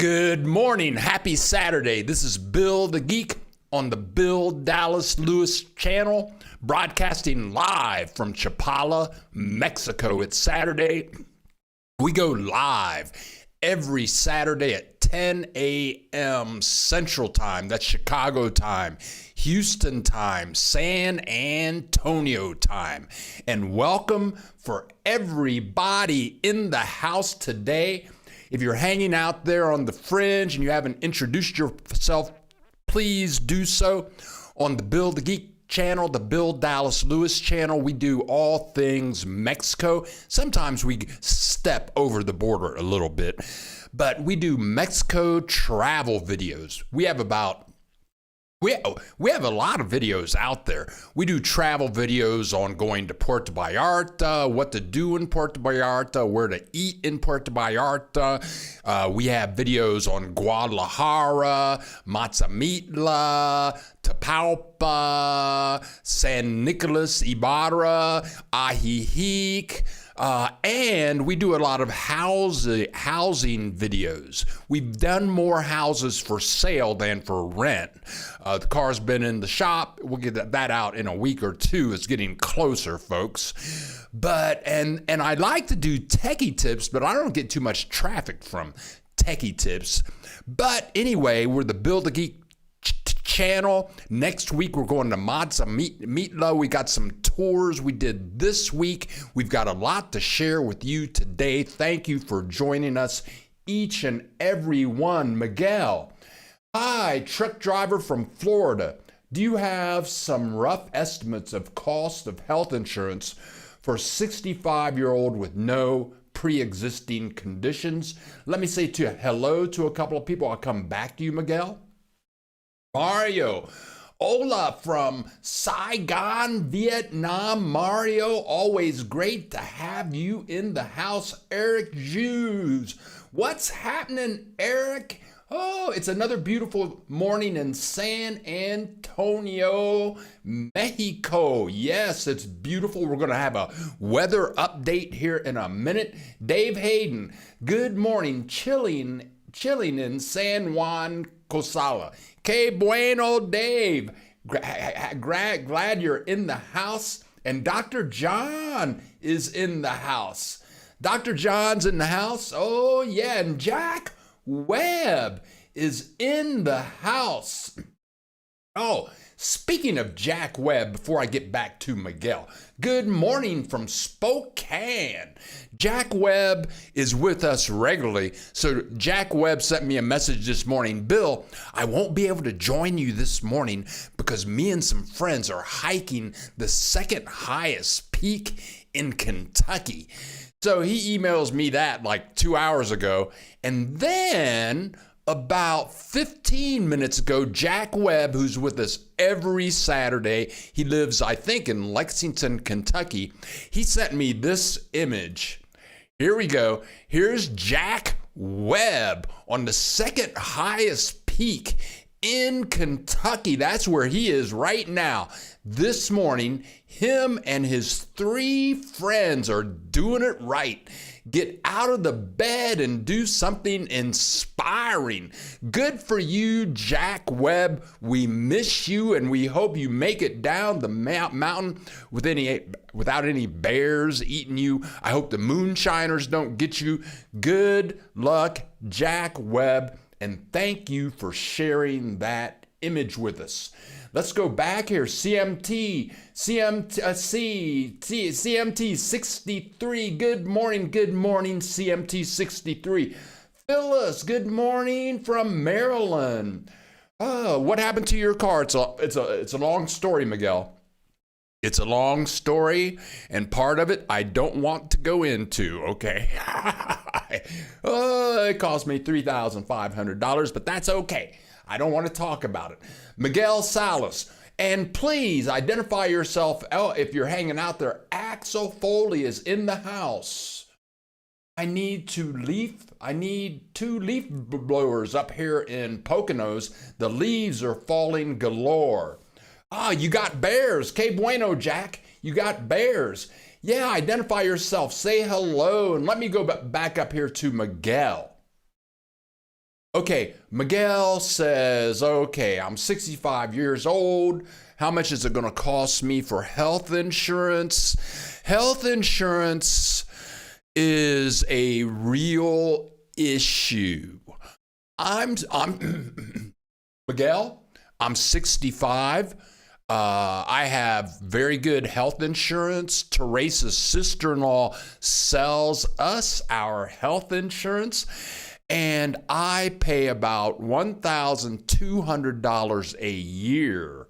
Good morning. Happy Saturday. This is Bill the Geek on the Bill Dallas Lewis channel, broadcasting live from Chapala, Mexico. It's Saturday. We go live every Saturday at 10 a.m. Central Time. That's Chicago time, Houston time, San Antonio time. And welcome for everybody in the house today. If you're hanging out there on the fringe and you haven't introduced yourself, please do so. On the Bill the Geek channel, the Bill Dallas Lewis channel, we do all things Mexico. Sometimes we step over the border a little bit, but we do Mexico travel videos. We have a lot of videos out there. We do travel videos on going to Puerto Vallarta, what to do in Puerto Vallarta, where to eat in Puerto Vallarta. We have videos on Guadalajara, Mazamitla, Tapalpa, San Nicolas, Ibarra, Ajijic. And we do a lot of housing videos. We've done more houses for sale than for rent. The car's been in the shop. We'll get that out in a week or two. It's getting closer, folks. But, and I like to do techie tips, but I don't get too much traffic from techie tips. But anyway, we're the Bill the Geek channel. Next week, we're going to Mazamitla. We got some tours we did this week. We've got a lot to share with you today. Thank you for joining us, each and every one. Miguel, hi, truck driver from Florida. Do you have some rough estimates of cost of health insurance for a 65-year-old with no pre-existing conditions? Let me say hello to a couple of people. I'll come back to you, Miguel. Mario, hola from Saigon, Vietnam. Mario, always great to have you in the house. Eric Hughes, what's happening, Eric? Oh, it's another beautiful morning in San Antonio, Mexico. Yes, it's beautiful. We're going to have a weather update here in a minute. Dave Hayden, good morning. Chilling in San Juan, Cosala. Que bueno, Dave. Glad you're in the house. And Dr. John is in the house. Dr. John's in the house. Oh, yeah. And Jack Webb is in the house. Oh, speaking of Jack Webb, before I get back to Miguel, good morning from Spokane. Jack Webb is with us regularly. So Jack Webb sent me a message this morning. Bill, I won't be able to join you this morning because me and some friends are hiking the second highest peak in Kentucky. So he emails me that like 2 hours ago. And then about 15 minutes ago, Jack Webb, who's with us every Saturday, he lives, I think, in Lexington, Kentucky, he sent me this image. Here we go. Here's Jack Webb on the second highest peak in Kentucky. That's where he is right now. This morning, him and his 3 friends are doing it right. Get out of the bed and do something inspiring. Good for you, Jack Webb. We miss you, and we hope you make it down the mountain without any bears eating you. I hope the moonshiners don't get you. Good luck, Jack Webb, and thank you for sharing that image with us. Let's go back here. CMT 63. Good morning, CMT 63. Phyllis, good morning from Maryland. Oh, what happened to your car? It's a long story, Miguel. It's a long story, and part of it I don't want to go into, okay? Oh, it cost me $3,500, but that's okay. I don't want to talk about it. Miguel Salas, and please identify yourself if you're hanging out there. Axel Foley is in the house. I need 2 leaf blowers up here in Poconos. The leaves are falling galore. Ah, you got bears. Que bueno, Jack. You got bears. Yeah, identify yourself. Say hello. And let me go back up here to Miguel. Okay, Miguel says, okay, I'm 65 years old. How much is it going to cost me for health insurance? Health insurance is a real issue. I'm Miguel, I'm 65. I have very good health insurance. Teresa's sister-in-law sells us our health insurance, and I pay about $1,200 a year.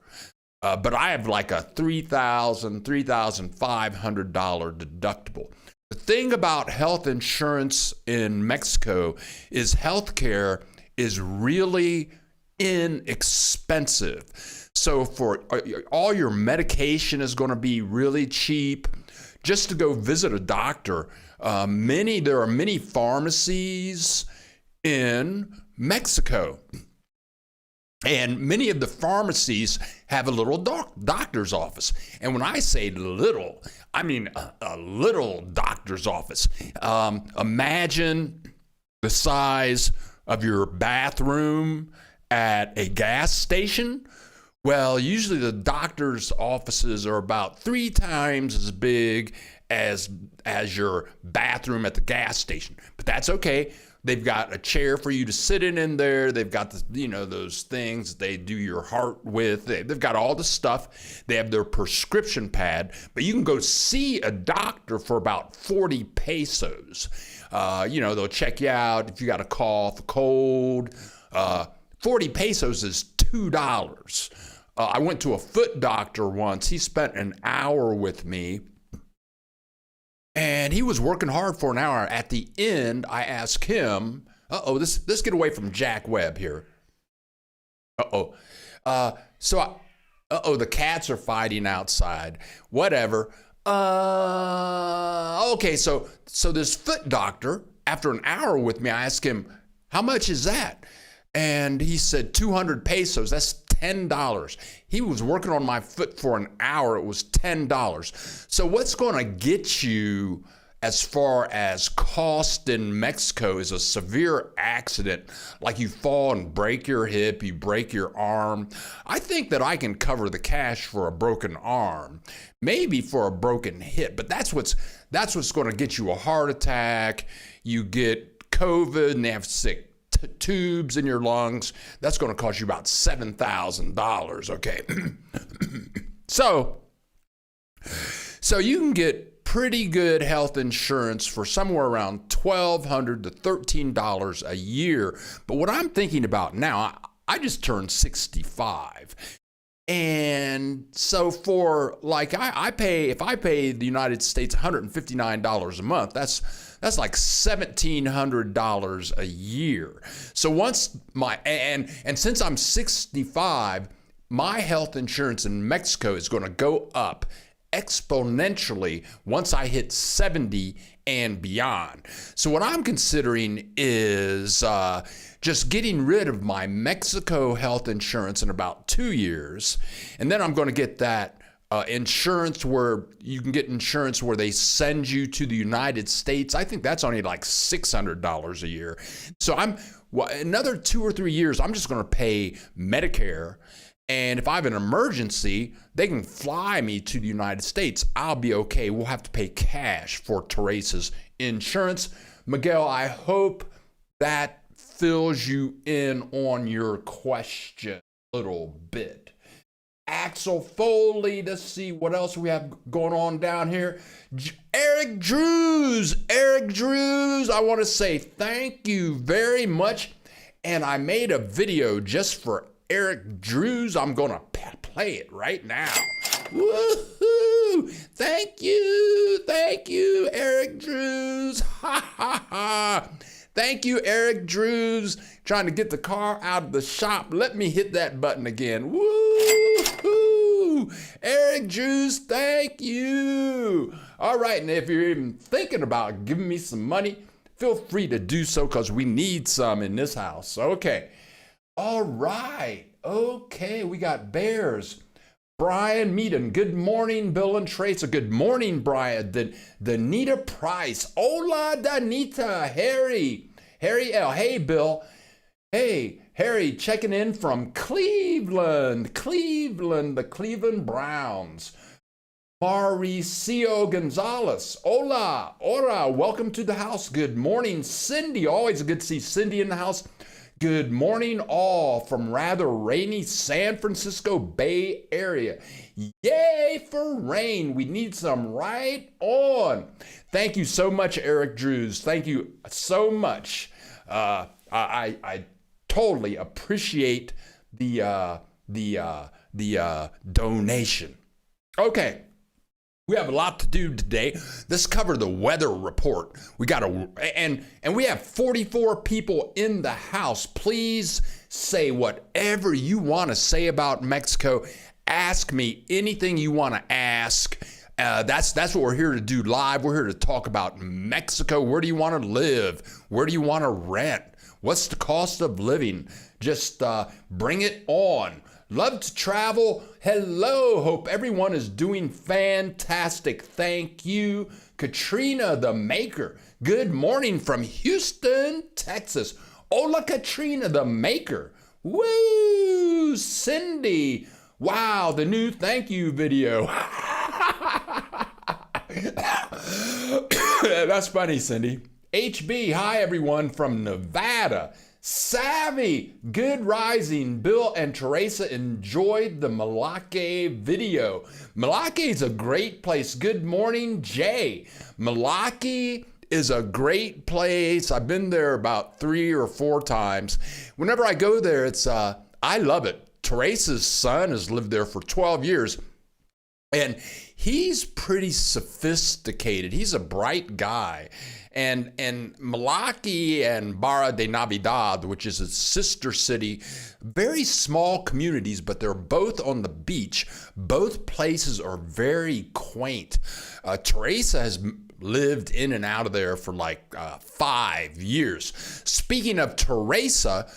But I have like a $3,500 deductible. The thing about health insurance in Mexico is healthcare is really inexpensive. So for all your medication is going to be really cheap. Just to go visit a doctor, there are many pharmacies in Mexico. And many of the pharmacies have a little doctor's office. And when I say little, I mean a little doctor's office. Imagine the size of your bathroom at a gas station. Well, usually the doctor's offices are about 3 times as big as your bathroom at the gas station. But that's okay. They've got a chair for you to sit in there. They've got those things they do your heart with. They've got all the stuff. They have their prescription pad, but you can go see a doctor for about 40 pesos. They'll check you out if you got a cough, a cold. 40 pesos is $2. I went to a foot doctor once. He spent an hour with me. And he was working hard for an hour. At the end, I asked him, let's get away from Jack Webb here. The cats are fighting outside. Whatever. Okay, so this foot doctor, after an hour with me, I asked him, how much is that? And he said 200 pesos. That's $10. He was working on my foot for an hour. It was $10. So what's going to get you as far as cost in Mexico is a severe accident, like you fall and break your hip, you break your arm. I think that I can cover the cash for a broken arm, maybe for a broken hip, but that's what's going to get you a heart attack. You get COVID and they have sick tubes in your lungs. That's going to cost you about $7,000. Okay. So you can get pretty good health insurance for somewhere around $1,200 to $1,300 a year. But what I'm thinking about now, I just turned 65. And so for like, if I pay the United States $159 a month, that's like $1,700 a year. So once and since I'm 65, my health insurance in Mexico is going to go up exponentially once I hit 70 and beyond. So what I'm considering is just getting rid of my Mexico health insurance in about 2 years. And then I'm going to get that insurance where you can get insurance where they send you to the United States. I think that's only like $600 a year. So another 2 or 3 years, I'm just going to pay Medicare. And if I have an emergency, they can fly me to the United States. I'll be okay. We'll have to pay cash for Teresa's insurance. Miguel, I hope that fills you in on your question a little bit. Axel Foley, let's see what else we have going on down here. Eric Drews, I want to say thank you very much. And I made a video just for Eric Drews. I'm going to play it right now. Woohoo! Thank you, Eric Drews. Ha ha ha. Thank you, Eric Drews, trying to get the car out of the shop. Let me hit that button again. Woo-hoo! Eric Drews, thank you. All right, and if you're even thinking about giving me some money, feel free to do so because we need some in this house. Okay. All right. Okay, we got Bears. Brian Meaden, good morning, Bill and Tracer. Good morning, Brian. Danita Price. Hola, Danita. Harry L. Hey, Bill. Hey, Harry checking in from Cleveland, the Cleveland Browns. Mauricio Gonzalez, hola, welcome to the house. Good morning, Cindy. Always good to see Cindy in the house. Good morning, all from rather rainy San Francisco Bay Area. Yay for rain. We need some right on. Thank you so much, Eric Drews. Thank you so much. I totally appreciate the donation. Okay. We have a lot to do today. Let's cover the weather report. We got and we have 44 people in the house. Please say whatever you want to say about Mexico. Ask me anything you want to ask. That's what we're here to do live. We're here to talk about Mexico. Where do you want to live? Where do you want to rent? What's the cost of living? Just bring it on. Love to travel. Hello. Hope everyone is doing fantastic. Thank you. Katrina the Maker. Good morning from Houston, Texas. Hola, Katrina the Maker. Woo! Cindy. Wow, the new thank you video. That's funny, Cindy. HB, hi everyone from Nevada. Savvy, good rising. Bill and Teresa enjoyed the Malake video. Malake is a great place. Good morning, Jay. Malake is a great place. I've been there about 3 or 4 times. Whenever I go there, I love it. Teresa's son has lived there for 12 years. And he's pretty sophisticated. He's a bright guy. And Malaki and Barra de Navidad, which is a sister city, very small communities, but they're both on the beach. Both places are very quaint. Teresa has lived in and out of there for like 5 years. Speaking of Teresa,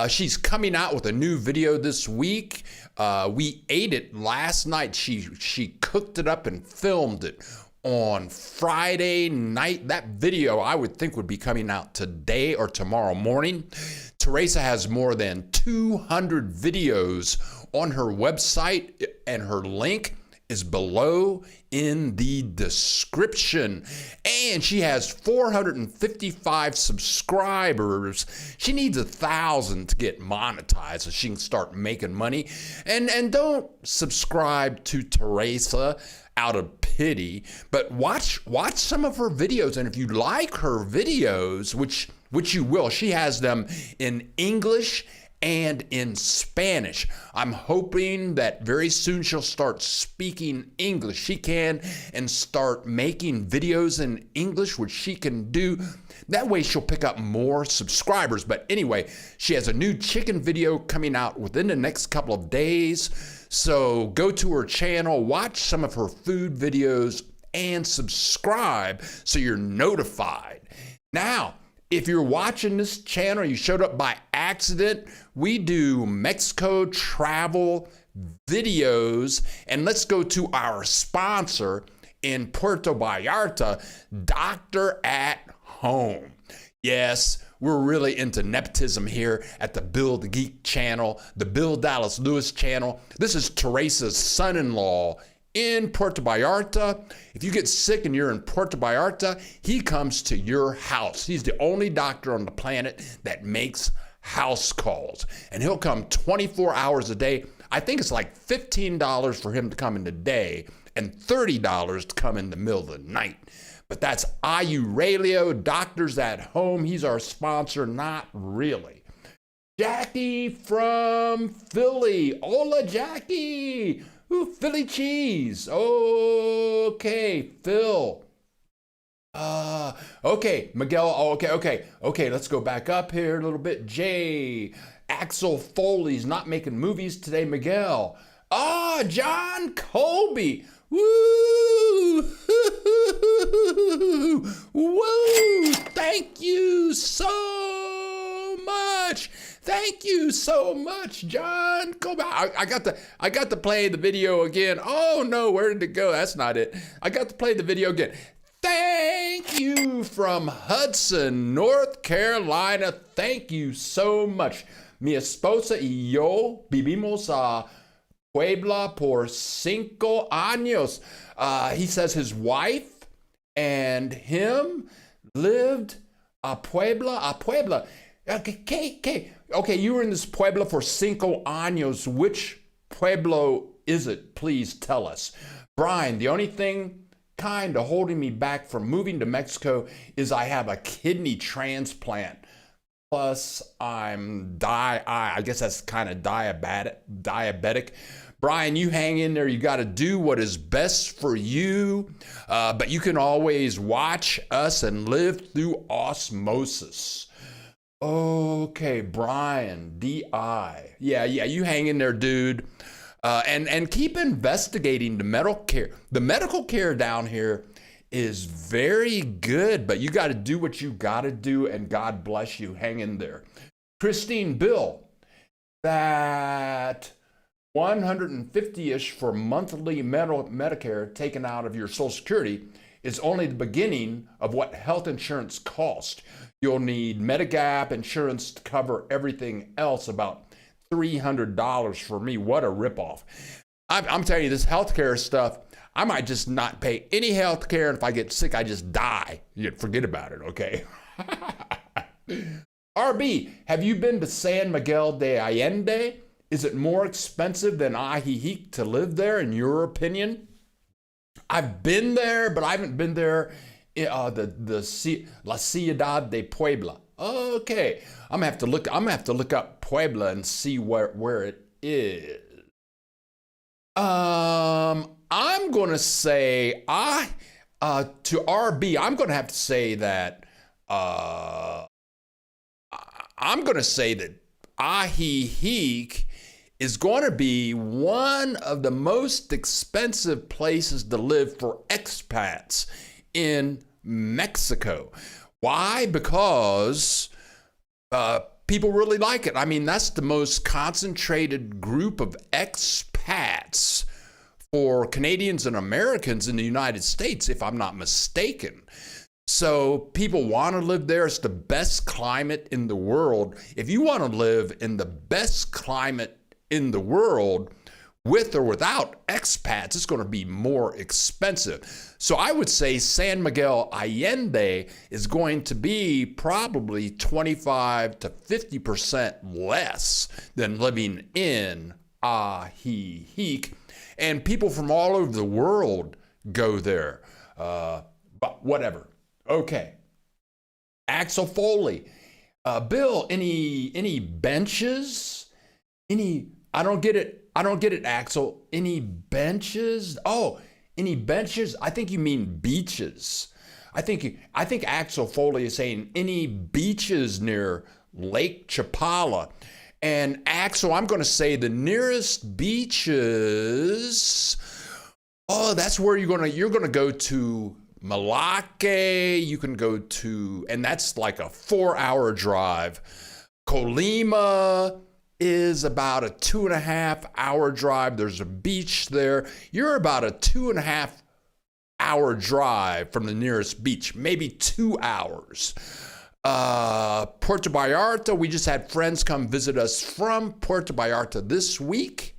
she's coming out with a new video this week. We ate it last night. She cooked it up and filmed it on Friday night. That video I would think would be coming out today or tomorrow morning. Teresa has more than 200 videos on her website, and her link is below in the description. And she has 455 subscribers. She needs 1,000 to get monetized so she can start making money. And don't subscribe to Teresa out of pity, but watch some of her videos. And if you like her videos, which you will, she has them in English and in Spanish. I'm hoping that very soon she'll start speaking English. She can, and start making videos in English, which she can do. That way she'll pick up more subscribers. But anyway, she has a new chicken video coming out within the next couple of days. So go to her channel, watch some of her food videos, and subscribe so you're notified. Now, if you're watching this channel, you showed up by accident, we do Mexico travel videos. And let's go to our sponsor in Puerto Vallarta, Doctor at Home. Yes, we're really into nepotism here at the Bill the Geek channel, the Bill Dallas Lewis channel. This is Teresa's son-in-law in Puerto Vallarta. If you get sick and you're in Puerto Vallarta, he comes to your house. He's the only doctor on the planet that makes house calls. And he'll come 24 hours a day. I think it's like $15 for him to come in the day and $30 to come in the middle of the night. But that's Iurelio, Doctors at Home. He's our sponsor, not really. Jackie from Philly. Hola, Jackie. Ooh, Philly cheese. Okay, Phil. Okay, Miguel. Okay. Let's go back up here a little bit. Jay. Axel Foley's not making movies today, Miguel. John Colby. Woo! Woo! Thank you so much. Thank you so much, John. Go back. I got to play the video again. Oh no, where did it go? That's not it. I got to play the video again. Thank you Sue from Hudson, North Carolina. Thank you so much. Mi esposa y yo vivimos a Puebla por 5 años. He says his wife and him lived a Puebla. Okay, you were in this Puebla for 5 años. Which pueblo is it? Please tell us. Brian, the only thing kind of holding me back from moving to Mexico is I have a kidney transplant. Plus, I guess that's kind of diabetic. Brian, you hang in there. You got to do what is best for you. But you can always watch us and live through osmosis. Okay, Brian, DI. Yeah, you hang in there, dude. And keep investigating the medical care. The medical care down here is very good, but you got to do what you got to do, and God bless you. Hang in there. Christine, Bill, that 150-ish for monthly Medicare taken out of your Social Security is only the beginning of what health insurance costs. You'll need Medigap insurance to cover everything else, about $300 for me. What a ripoff. I'm telling you, this healthcare stuff, I might just not pay any healthcare, and if I get sick, I just die. You forget about it, okay? RB, have you been to San Miguel de Allende? Is it more expensive than Ajijic to live there, in your opinion? I've been there, but I haven't been there La Ciudad de Puebla. Okay, I'm gonna have to look up Puebla and see where it is. I'm gonna say to RB, I'm gonna have to say that I'm gonna say that Ajijic is going to be one of the most expensive places to live for expats in Mexico. Why? Because people really like it. I mean, that's the most concentrated group of expats for Canadians and Americans in the United States, if I'm not mistaken. So people want to live there. It's the best climate in the world. If you want to live in the best climate in the world, with or without expats, it's going to be more expensive. So I would say San Miguel Allende is going to be probably 25 to 50% less than living in Ajijic. And people from all over the world go there. But whatever. Okay. Axel Foley. Bill, any benches? I don't get it, Axel. Any benches? Oh, any benches? I think you mean beaches. I think Axel Foley is saying any beaches near Lake Chapala. And Axel, I'm going to say the nearest beaches. Oh, that's where you're going to go to Malake. You can go to, and that's like a 4-hour drive. Colima is about a 2.5-hour drive. There's a beach there. You're about a 2.5-hour drive from the nearest beach, maybe 2 hours. Puerto Vallarta, we just had friends come visit us from Puerto Vallarta this week.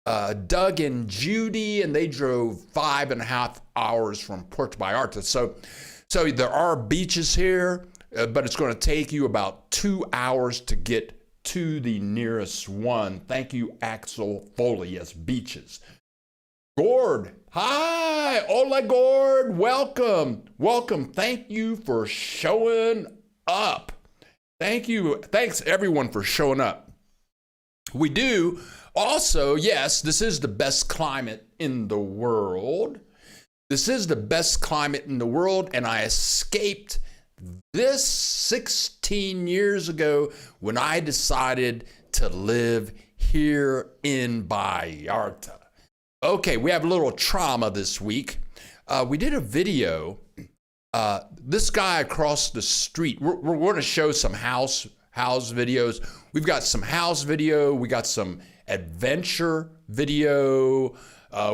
Doug and Judy, and they drove 5.5 hours from Puerto Vallarta. So there are beaches here, but it's going to take you about 2 hours to get to the nearest one. Thank you, Axel Foley. Yes, beaches. Gord, hi. Hola, Gord. Welcome. Thank you for showing up. Thank you. Thanks, everyone, for showing up. We do also, yes, this is the best climate in the world. This is the best climate in the world, and I escaped this 16 years ago when I decided to live here in Vallarta. Okay, we have a little trauma this week. We did a video. This guy across the street, we're going to show some house videos. We've got some house video. We got some adventure video.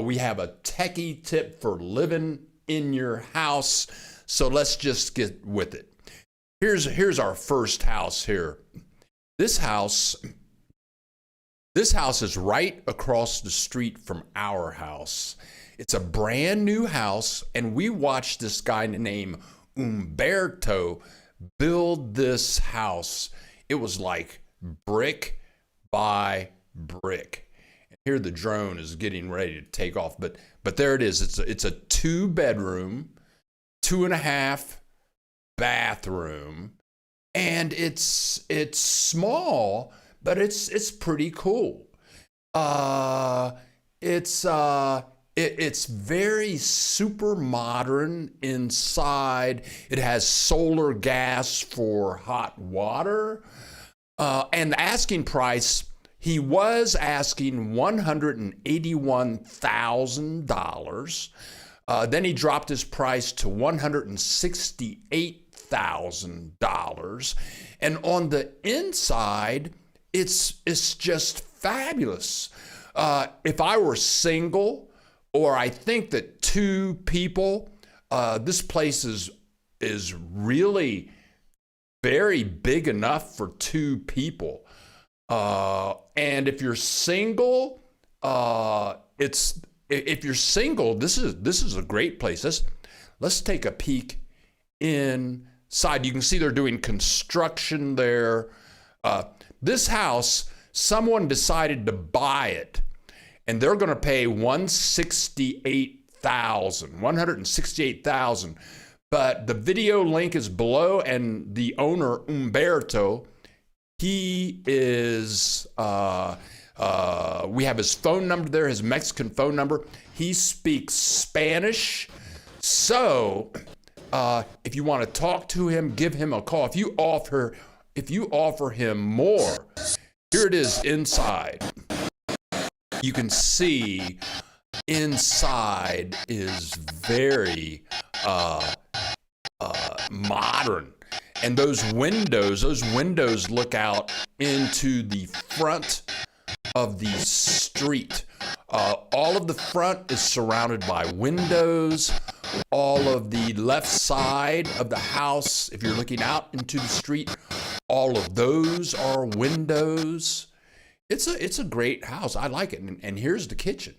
We have a techie tip for living in your house. So let's just get with it. Here's our first house here. This house is right across the street from our house. It's a brand new house, and we watched this guy named Umberto build this house. It was like brick by brick. And here the drone is getting ready to take off, but there it is. It's a 2-bedroom, 2.5 bathroom, and it's small, but it's pretty cool. It's very super modern inside. It has solar gas for hot water. And the asking price, he was asking $181,000. Then he dropped his price to $168,000. And on the inside, it's just fabulous. If I were single, or I think that 2 people, this place is really very big enough for 2 people. And if you're single, this is a great place. Let's take a peek inside. You can see they're doing construction there. This house, someone decided to buy it, and they're going to pay $168,000. But the video link is below, and the owner, Umberto, he is, we have his phone number there, his Mexican phone number. He speaks Spanish. So if you want to talk to him, give him a call. If you offer him more, here it is inside. You can see inside is very modern. And those windows look out into the front of the street. All of the front is surrounded by windows. All of the left side of the house, if you're looking out into the street, all of those are windows. It's a great house. I like it. And here's the kitchen.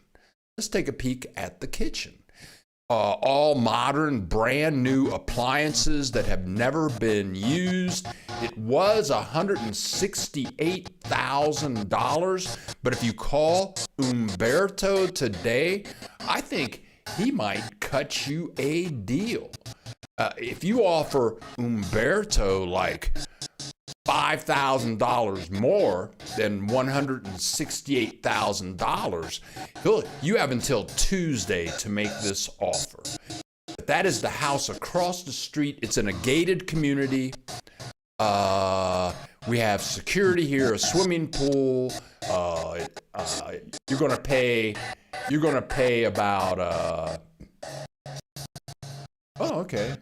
Let's take a peek at the kitchen. All modern, brand new appliances that have never been used. It was $168,000, but if you call Umberto today, I think he might cut you a deal. If you offer Umberto like $5,000 more than $168,000, you have until Tuesday to make this offer. But that is the house across the street. It's in a gated community. We have security here, a swimming pool. You're gonna pay about oh, okay.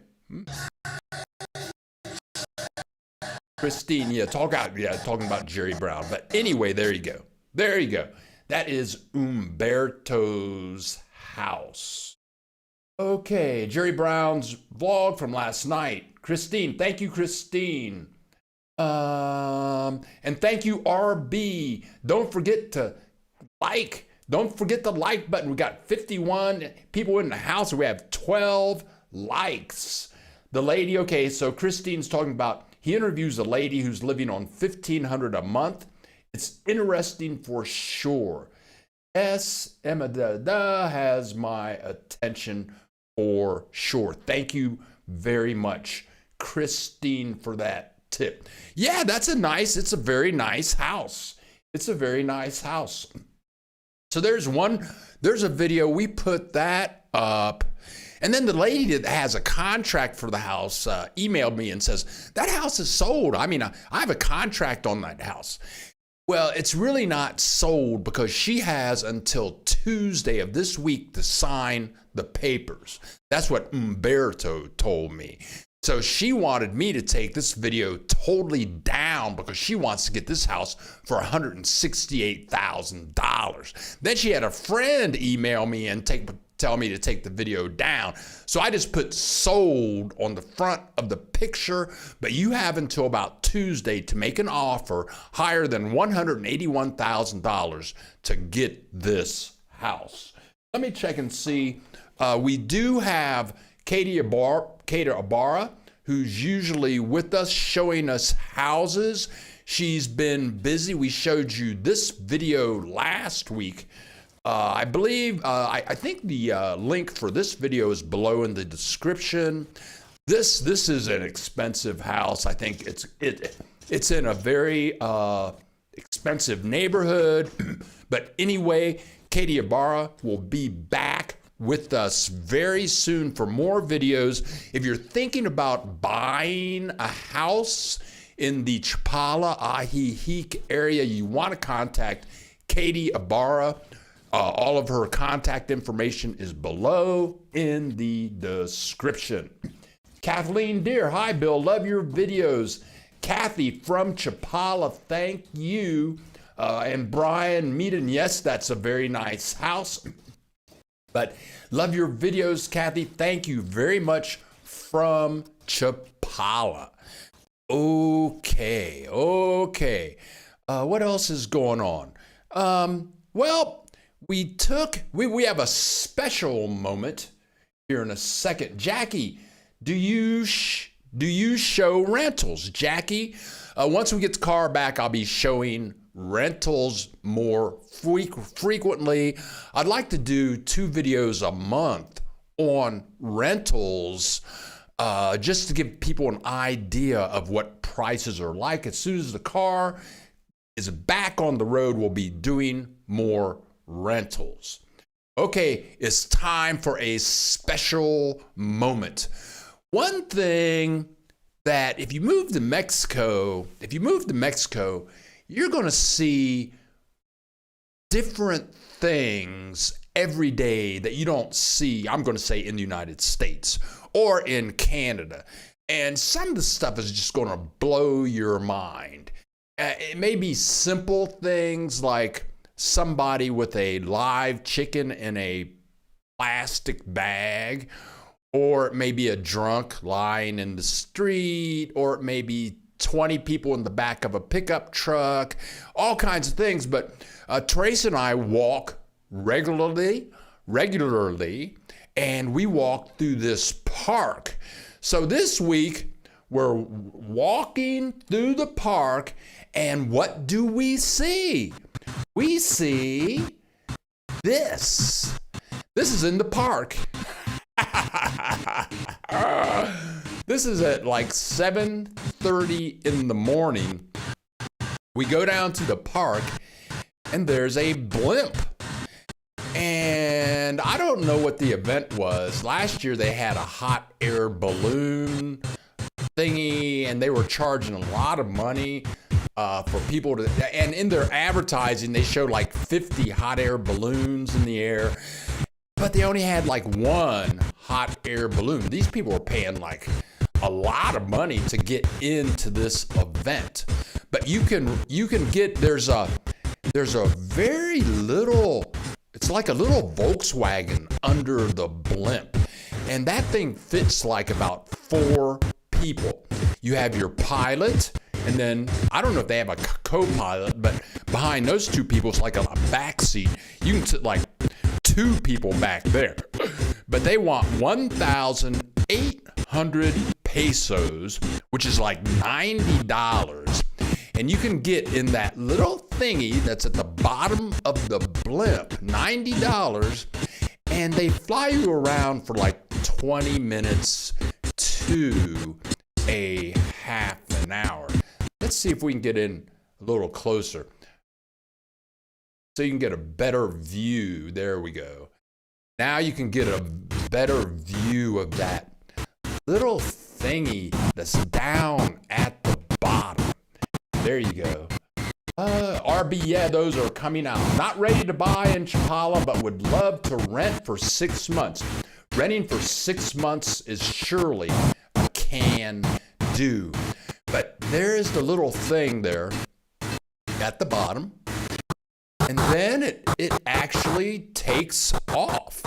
Christine, talking about Jerry Brown. But anyway, there you go. That is Umberto's house. Okay, Jerry Brown's vlog from last night. Christine, thank you, Christine. And thank you, RB. Don't forget the like button. We got 51 people in the house, and we have 12 likes. The lady, okay, so Christine's talking about, he interviews a lady who's living on $1,500 a month. It's interesting for sure. Emma has my attention for sure. Thank you very much, Christine, for that tip. Yeah, it's a very nice house. It's a very nice house. So there's a video, we put that up. And then the lady that has a contract for the house emailed me and says, that house is sold. I mean, I have a contract on that house. Well, it's really not sold because she has until Tuesday of this week to sign the papers. That's what Umberto told me. So she wanted me to take this video totally down because she wants to get this house for $168,000. Then she had a friend email me and tell me to take the video down. So I just put sold on the front of the picture, but you have until about Tuesday to make an offer higher than $181,000 to get this house. Let me check and see. We do have Katie Ibarra, who's usually with us showing us houses. She's been busy. We showed you this video last week. I believe, I think the link for this video is below in the description. This is an expensive house. I think it's in a very expensive neighborhood. But anyway, Katie Ibarra will be back with us very soon for more videos. If you're thinking about buying a house in the Chapala, Ajijic area, you want to contact Katie Ibarra. All of her contact information is below in the description. Kathleen Deer, hi Bill, love your videos. Kathy from Chapala, thank you. And Brian Meaden, yes, that's a very nice house. But love your videos, Kathy. Thank you very much from Chapala. Okay. What else is going on? Well, we have a special moment here in a second. Jackie, do you show rentals? Jackie, once we get the car back, I'll be showing rentals more frequently. I'd like to do 2 videos a month on rentals, just to give people an idea of what prices are like. As soon as the car is back on the road, we'll be doing more rentals. Okay, it's time for a special moment. One thing that if you move to Mexico, you're going to see different things every day that you don't see, I'm going to say, in the United States or in Canada. And some of the stuff is just going to blow your mind. It may be simple things like somebody with a live chicken in a plastic bag, or it may be a drunk lying in the street, or it may be 20 people in the back of a pickup truck, all kinds of things. But Teresa and I walk regularly, and we walk through this park. So this week, we're walking through the park, and what do we see? We see this. This is in the park. This is at like 7:30 in the morning. We go down to the park, and there's a blimp. And I don't know what the event was. Last year they had a hot air balloon thingy, and they were charging a lot of money for people to, and in their advertising they showed like 50 hot air balloons in the air, but they only had like 1 hot air balloon. These people were paying like a lot of money to get into this event. But you can get, there's a very little, it's like a little Volkswagen under the blimp, and that thing fits like about 4 people. You have your pilot, and then I don't know if they have a co-pilot, but behind those 2 people, it's like a back seat. You can sit like 2 people back there. But they want 1,800 pesos, which is like $90. And you can get in that little thingy that's at the bottom of the blimp, $90, and they fly you around for like 20 minutes to a half an hour. Let's see if we can get in a little closer so you can get a better view. There we go. Now you can get a better view of that little thingy that's down at the bottom. There you go. RB, yeah, those are coming out. Not ready to buy in Chapala, but would love to rent for 6 months. Renting for 6 months is surely a can do. But there is the little thing there at the bottom. And then it actually takes off.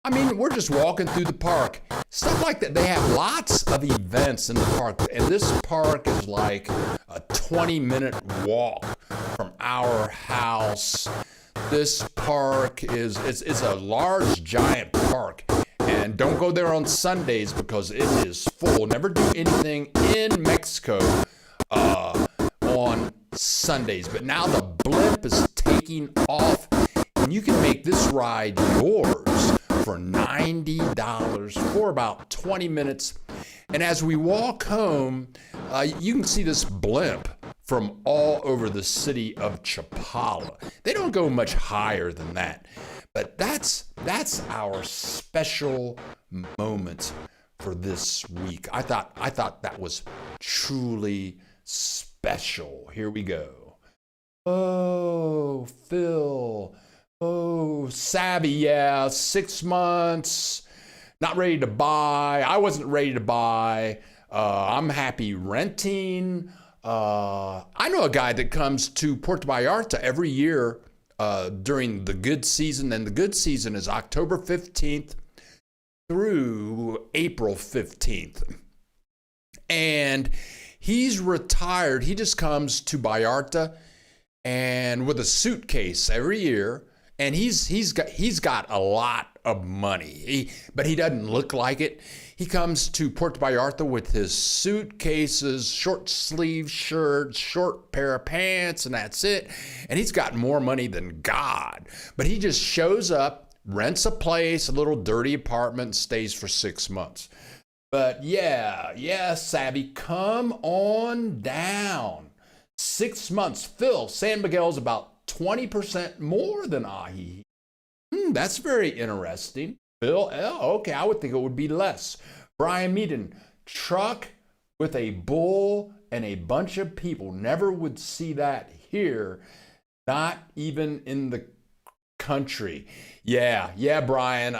I mean, we're just walking through the park. Stuff like that. They have lots of events in the park. And this park is like a 20-minute walk from our house. This park it's a large, giant park. And don't go there on Sundays because it is full. Never do anything in Mexico on Sundays. But now the blimp is taking off, and you can make this ride yours for $90 for about 20 minutes. And as we walk home, you can see this blimp from all over the city of Chapala. They don't go much higher than that. But that's our special moment for this week. I thought that was truly special. Here we go. Oh, Phil. Oh, savvy, yeah, 6 months, not ready to buy. I wasn't ready to buy. I'm happy renting. I know a guy that comes to Puerto Vallarta every year during the good season, and the good season is October 15th through April 15th. And he's retired. He just comes to Vallarta and with a suitcase every year. And he's got a lot of money, but he doesn't look like it. He comes to Puerto Vallarta with his suitcases, short sleeve shirts, short pair of pants, and that's it. And he's got more money than God. But he just shows up, rents a place, a little dirty apartment, and stays for 6 months. But yeah, savvy, come on down. 6 months. Phil, San Miguel's about 20% more than Ahi. That's very interesting. Bill, okay, I would think it would be less. Brian Meaden, truck with a bull and a bunch of people. Never would see that here, not even in the country. Yeah, Brian,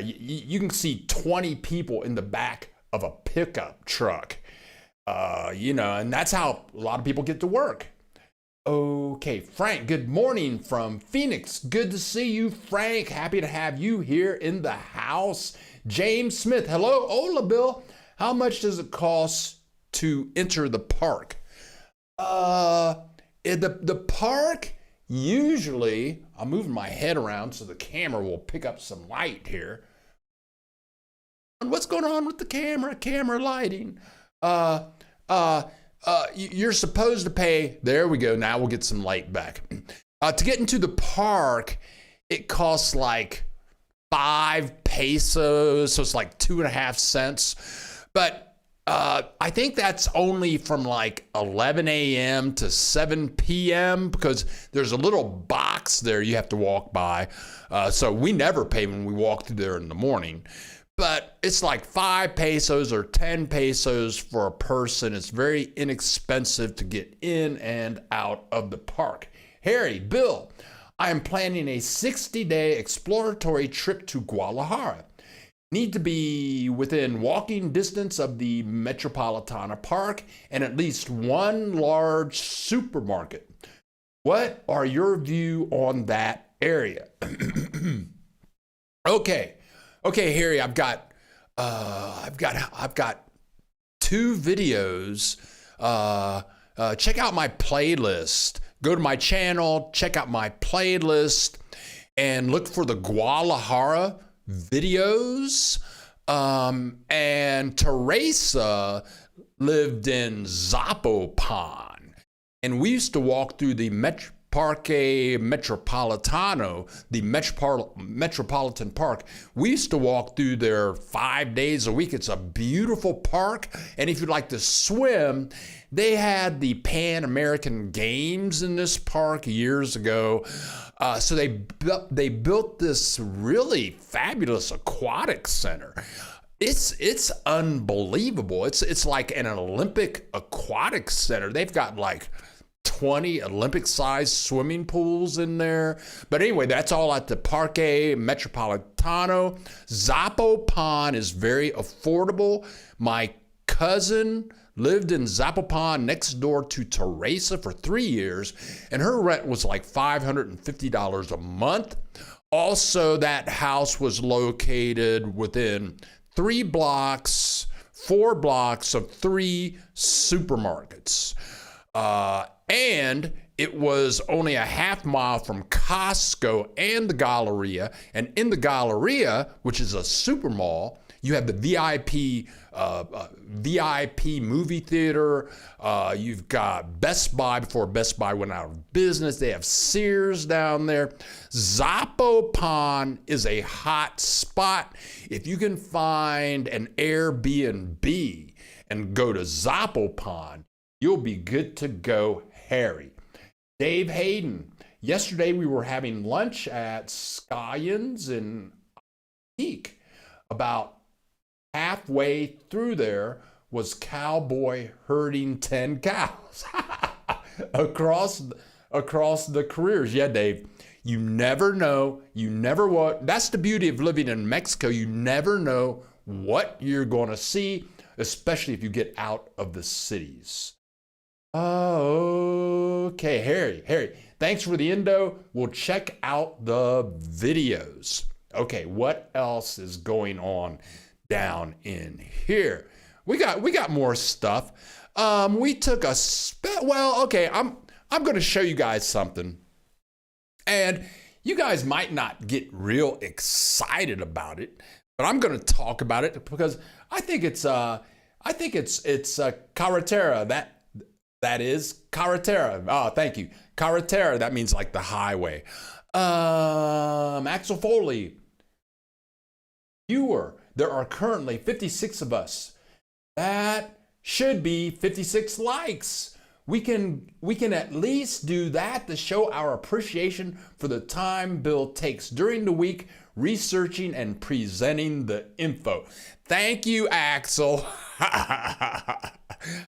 you can see 20 people in the back of a pickup truck. And that's how a lot of people get to work. Okay, Frank, good morning from Phoenix. Good to see you, Frank. Happy to have you here in the house. James Smith, hello. Hola, Bill. How much does it cost to enter the park? The park, usually, I'm moving my head around so the camera will pick up some light here. What's going on with the camera lighting? You're supposed to pay, there we go, now we'll get some light back. To get into the park, it costs like 5 pesos, so it's like 2.5 cents. But I think that's only from like 11 a.m. to 7 p.m. because there's a little box there you have to walk by. So we never pay when we walk through there in the morning. But it's like 5 pesos or 10 pesos for a person. It's very inexpensive to get in and out of the park. Harry, Bill, I am planning a 60-day exploratory trip to Guadalajara. Need to be within walking distance of the Metropolitana Park and at least one large supermarket. What are your view on that area? Okay, Harry, I've got 2 videos. Check out my playlist. Go to my channel, check out my playlist, and look for the Guadalajara videos. And Teresa lived in Zapopan, and we used to walk through the Parque Metropolitano, the Metropolitan Park. We used to walk through there 5 days a week. It's a beautiful park. And if you'd like to swim, they had the Pan American Games in this park years ago. So they built this really fabulous aquatic center. It's unbelievable. It's like an Olympic aquatic center. They've got like 20 Olympic-sized swimming pools in there. But anyway, that's all at the Parque Metropolitano. Zapopan is very affordable. My cousin lived in Zapopan next door to Teresa for 3 years, and her rent was like $550 a month. Also, that house was located within 4 blocks of 3 supermarkets. And it was only a half mile from Costco and the Galleria. And in the Galleria, which is a super mall, you have the VIP movie theater. You've got Best Buy before Best Buy went out of business. They have Sears down there. Zapopan is a hot spot. If you can find an Airbnb and go to Zapopan, you'll be good to go, Harry. Dave Hayden. Yesterday we were having lunch at Skyans in Peak. About halfway through there was Cowboy herding 10 cows across the careers. Yeah, Dave, you never know. You never what. That's the beauty of living in Mexico. You never know what you're going to see, especially if you get out of the cities. Okay, Harry, thanks for the indo. We'll check out the videos. Okay, what else is going on down in here? We got more stuff. We took a I'm going to show you guys something. And you guys might not get real excited about it, but I'm going to talk about it because I think it's carretera. That is carretera. Oh, thank you. Carretera, that means like the highway. Axel Foley. Viewer, there are currently 56 of us. That should be 56 likes. We can at least do that to show our appreciation for the time Bill takes during the week researching and presenting the info. Thank you, Axel.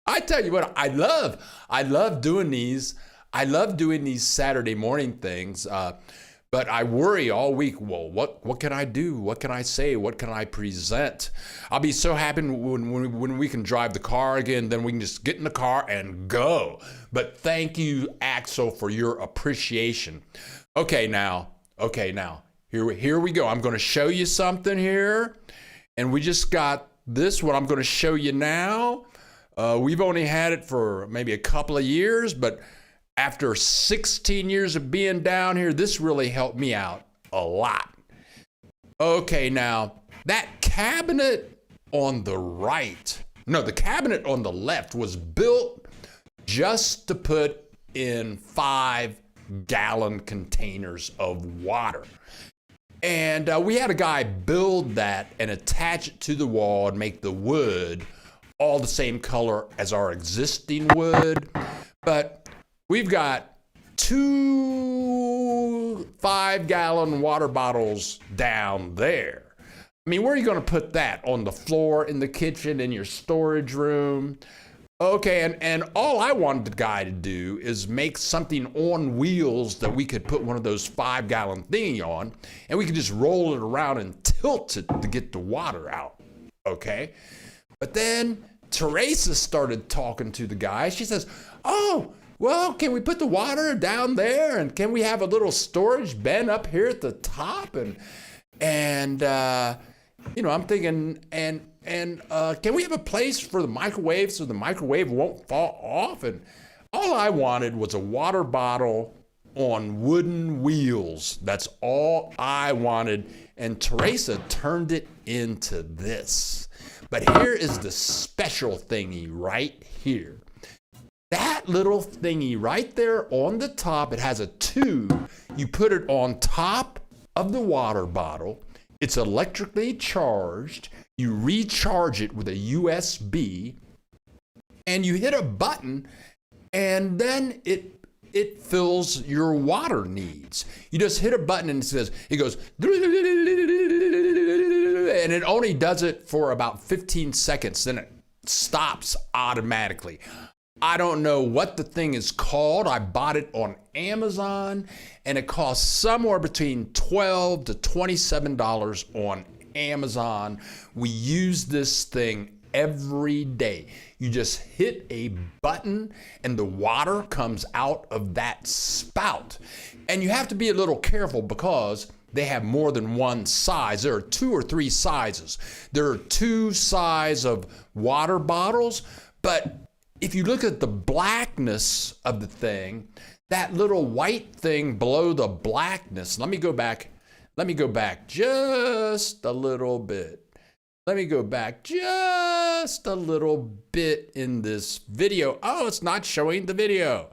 I tell you what, I love doing these. I love doing these Saturday morning things, but I worry all week. Well, what can I do? What can I say? What can I present? I'll be so happy when we can drive the car again. Then we can just get in the car and go. But thank you, Axel, for your appreciation. Okay, now, here we go. I'm going to show you something here, and we just got this. What I'm going to show you now. We've only had it for maybe a couple of years, but after 16 years of being down here, this really helped me out a lot. Okay, now, that cabinet on the the cabinet on the left was built just to put in 5-gallon containers of water. And we had a guy build that and attach it to the wall and make the wood all the same color as our existing wood. But we've got 2 5-gallon water bottles down there. I mean, where are you going to put that? On the floor, in the kitchen, in your storage room? Okay, and all I wanted the guy to do is make something on wheels that we could put one of those 5-gallon thingy on, and we could just roll it around and tilt it to get the water out, okay? But then Teresa started talking to the guy. She says, oh, well, can we put the water down there? And can we have a little storage bin up here at the top? And I'm thinking, and can we have a place for the microwave so the microwave won't fall off? And all I wanted was a water bottle on wooden wheels. That's all I wanted. And Teresa turned it into this. But here is the special thingy right here. That little thingy right there on the top, it has a tube. You put it on top of the water bottle. It's electrically charged. You recharge it with a USB, and you hit a button, and then it fills your water needs. You just hit a button and it goes, and it only does it for about 15 seconds, then it stops automatically. I don't know what the thing is called. I bought it on Amazon, and it costs somewhere between $12 to $27 on Amazon. We use this thing every day. You just hit a button and the water comes out of that spout. And you have to be a little careful because they have more than one size. There are 2 or 3 sizes. There are 2 sizes of water bottles, but if you look at the blackness of the thing, that little white thing below the blackness, let me go back just a little bit. Let me go back just a little bit in this video. Oh, it's not showing the video.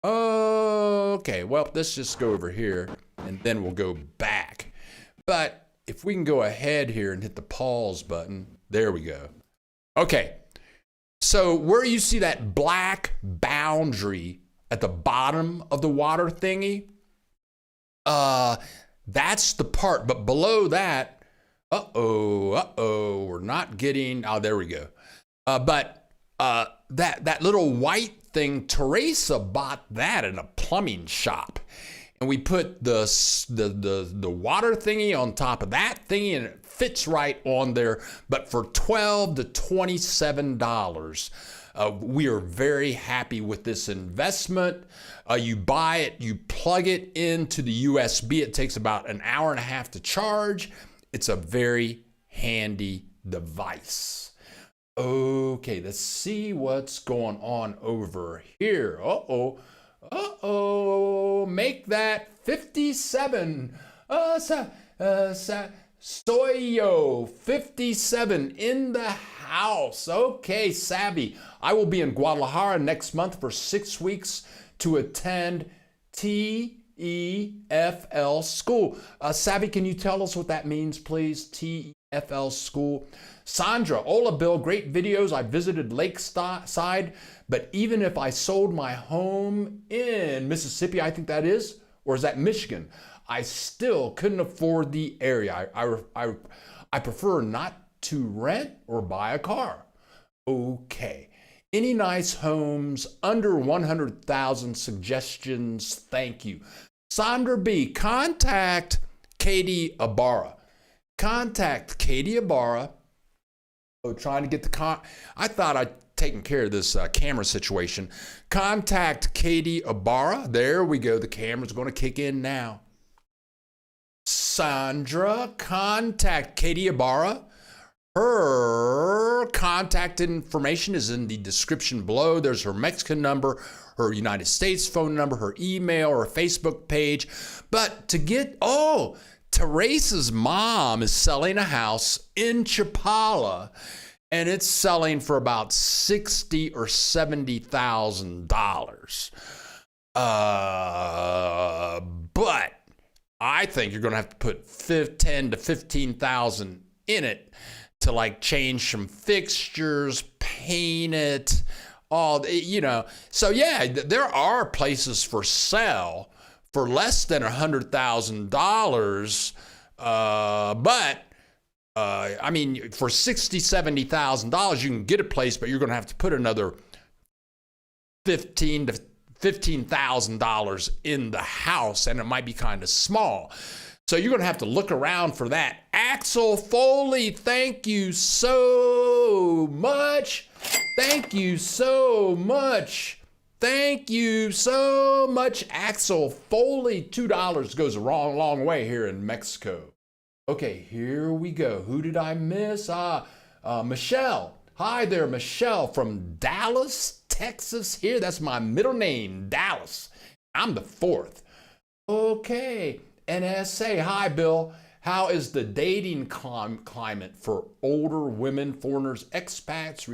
Okay, well, let's just go over here and then we'll go back. But if we can go ahead here and hit the pause button, there we go. Okay, so where you see that black boundary at the bottom of the water thingy, that's the part, but below that, we're not getting, oh, there we go. But that little white thing, Teresa bought that in a plumbing shop. And we put the water thingy on top of that thingy, and it fits right on there. But for $12 to $27, we are very happy with this investment. You buy it, you plug it into the USB. It takes about an hour and a half to charge. It's a very handy device. Okay, let's see what's going on over here. Make that 57. Soyo 57 in the house. Okay, savvy. I will be in Guadalajara next month for 6 weeks to attend TEFL school. Savvy, can you tell us what that means, please? TEFL school. Sandra, hola, Bill. Great videos. I visited Lakeside, but even if I sold my home in Mississippi, I think that is, or is that Michigan? I still couldn't afford the area. I prefer not to rent or buy a car. Okay. Any nice homes under 100,000 suggestions? Thank you. Sandra B, contact Katie Ibarra. Contact Katie Ibarra. Oh, trying to get I thought I'd taken care of this camera situation. Contact Katie Ibarra. There we go. The camera's going to kick in now. Sandra, contact Katie Ibarra. Her contact information is in the description below. There's her Mexican number, her United States phone number, her email, her Facebook page. But to get, Teresa's mom is selling a house in Chapala, and it's selling for about $60,000 or $70,000. But I think you're going to have to put $10,000 to $15,000 in it to like change some fixtures, paint it, all, So yeah, there are places for sale for less than $100,000. But I mean, for $60,000, $70,000, you can get a place, but you're going to have to put another $15,000 to $15,000 in the house, and it might be kind of small. So you're going to have to look around for that. Axel Foley, thank you so much. Thank you so much. Thank you so much, Axel Foley. $2 goes a long way here in Mexico. Okay, here we go. Who did I miss? Michelle. Hi there, Michelle from Dallas, Texas. Here, that's my middle name, Dallas. I'm the 4th. Okay. NSA, hi Bill. How is the dating climate for older women, foreigners, expats,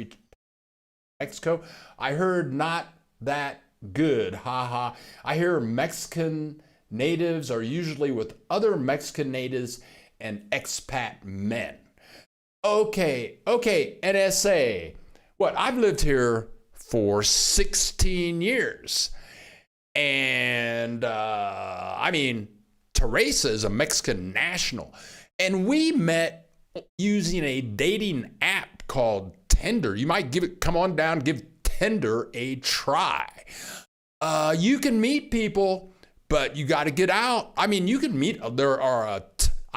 Mexico? I heard not that good, haha. I hear Mexican natives are usually with other Mexican natives and expat men. Okay, NSA. What, I've lived here for 16 years. And, I mean, Teresa is a Mexican national, and we met using a dating app called Tinder. You might come on down, give Tinder a try. You can meet people, but you got to get out. I mean, you can meet, I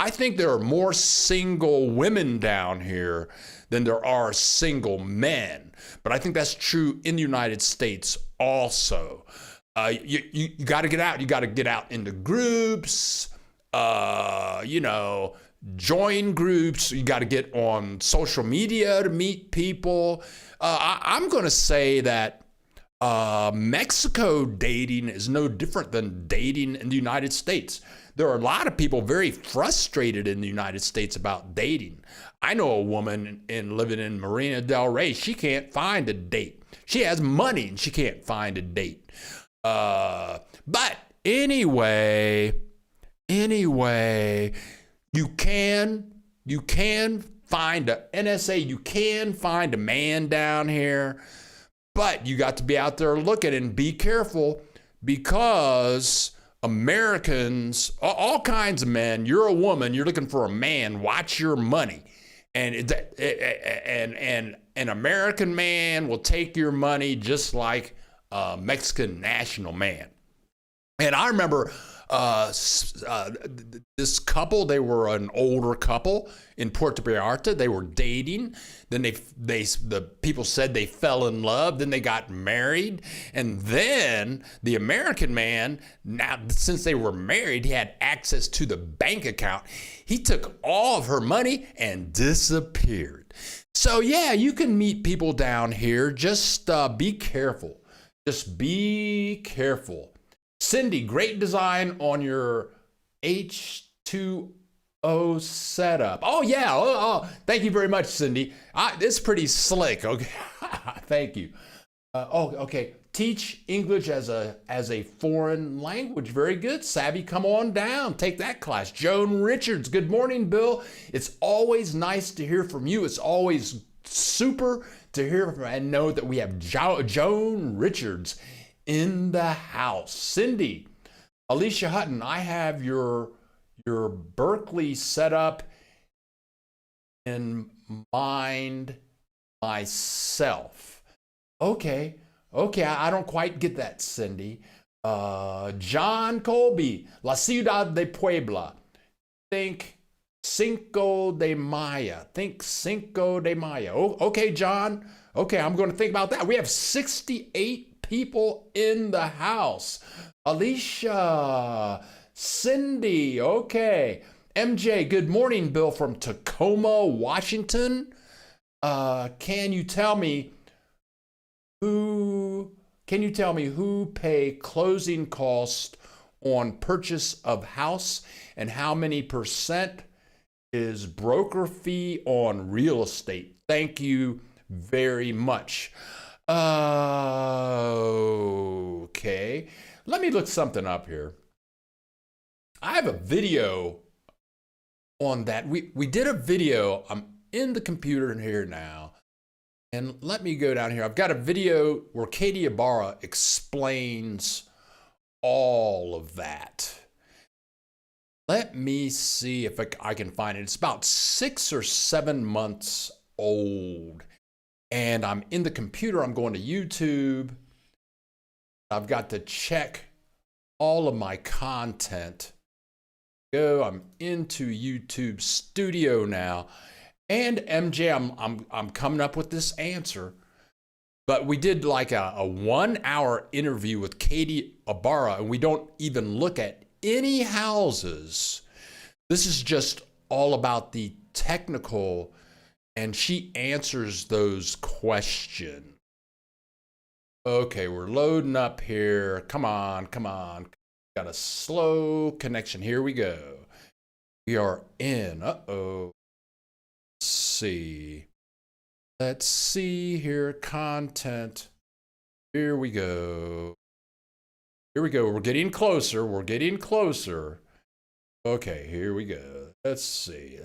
think there are more single women down here than there are single men, but I think that's true in the United States also. You got to get out. You got to get out into groups you know, join groups. You got to get on social media to meet people. I'm going to say that Mexico dating is no different than dating in the United States. There are a lot of people very frustrated in the United States about dating. I know a woman living in Marina del Rey. She can't find a date. She has money and she can't find a date. But anyway, you can find a NSA. You can find a man down here, but you got to be out there looking and be careful, because Americans, all kinds of men, you're a woman, you're looking for a man, watch your money. And an American man will take your money just like a Mexican national man. And I remember this couple, they were an older couple in Puerto Vallarta. They were dating. Then the people said they fell in love. Then they got married. And then the American man, now since they were married, he had access to the bank account. He took all of her money and disappeared. So yeah, you can meet people down here. Just be careful. Just be careful. Cindy, great design on your H2O setup. Oh, yeah. Oh, thank you very much, Cindy. It's pretty slick. Okay. Thank you. Okay. Teach English as a foreign language. Very good. Savvy, come on down. Take that class. Joan Richards. Good morning, Bill. It's always nice to hear from you. It's always super to hear from and know that we have Joan Richards in the house. Cindy, Alicia Hutton, I have your Berkeley set up in mind myself. Okay, I don't quite get that, Cindy. John Colby, La Ciudad de Puebla. Think Cinco de Mayo. Oh, okay, John. Okay, I'm going to think about that. We have 68 people in the house. Alicia, Cindy, okay. MJ, good morning, Bill from Tacoma, Washington. Can you tell me who pay closing costs on purchase of house, and how many percent is broker fee on real estate? Thank you very much. Okay, let me look something up here. I have a video on that. We did a video. I'm in the computer in here now. And let me go down here. I've got a video where Katie Ibarra explains all of that. Let me see if I can find it. It's about 6 or 7 months old. And I'm in the computer. I'm going to YouTube. I've got to check all of my content. I'm into YouTube Studio now. And MJ, I'm coming up with this answer. But we did like a 1-hour interview with Katie Ibarra, and we don't even look at any houses. This is just all about the technical, and she answers those questions. Okay, we're loading up here. Come on. Got a slow connection. Here we go. We are in. Let's see here. Content. Here we go. We're getting closer. Okay, here we go. Let's see.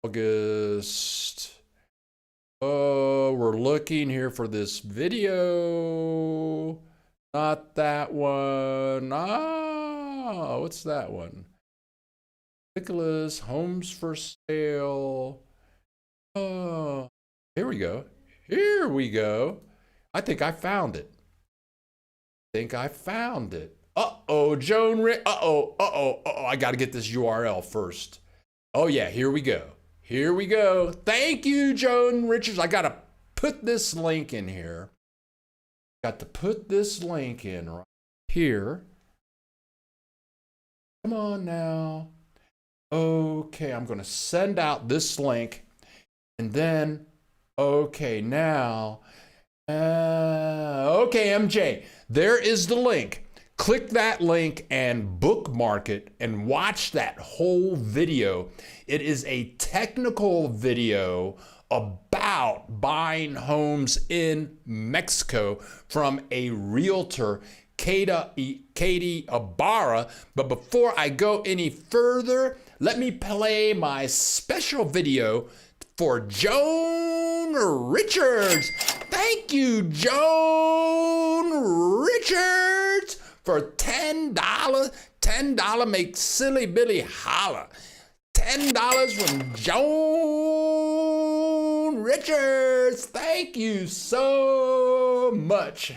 August. Oh, we're looking here for this video. Not that one. What's that one? Nicholas, homes for sale. Oh, here we go. I think I found it. Uh-oh, Joan I got to get this URL first. Oh yeah, here we go. Thank you, Joan Richards. I got to put this link in here. Right here. Come on now. Okay, I'm going to send out this link. And then, okay, now, okay, MJ, there is the link. Click that link and bookmark it and watch that whole video. It is a technical video about buying homes in Mexico from a realtor, Katie Ibarra. But before I go any further, let me play my special video for Joan Richards. Thank you, Joan Richards, for $10. $10 make Silly Billy holla. $10 from Joan Richards. Thank you so much.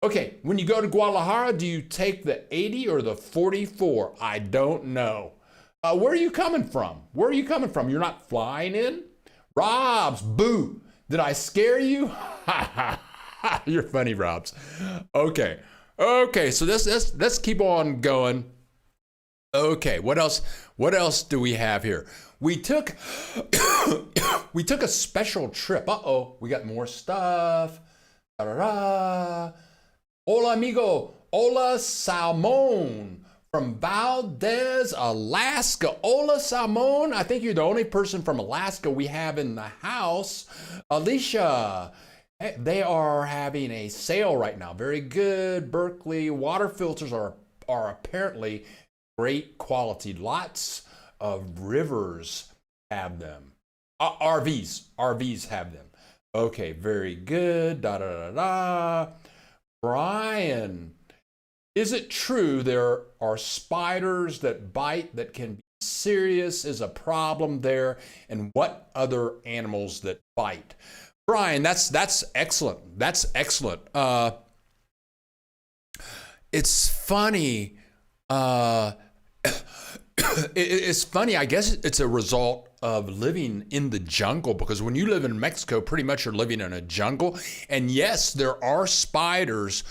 Okay, when you go to Guadalajara, do you take the 80 or the 44? I don't know. Where are you coming from? Where are you coming from? You're not flying in? Robs, boo. Did I scare you? You're funny, Robs. Okay, so let's keep on going. Okay, what else do we have here? We took a special trip. Uh-oh, we got more stuff. Da-da-da. Hola, amigo. Hola, Salmon. From Valdez, Alaska. Hola, Salmon. I think you're the only person from Alaska we have in the house. Alicia. They are having a sale right now. Very good. Berkeley water filters are apparently great quality. Lots of rivers have them. RVs have them. Okay, very good. Da da da da. Brian, is it true there are spiders that bite that can be serious? Is a problem there? And what other animals that bite? Brian, that's excellent. That's excellent. It's funny. It's funny. I guess it's a result of living in the jungle, because when you live in Mexico, pretty much you're living in a jungle. And yes, there are spiders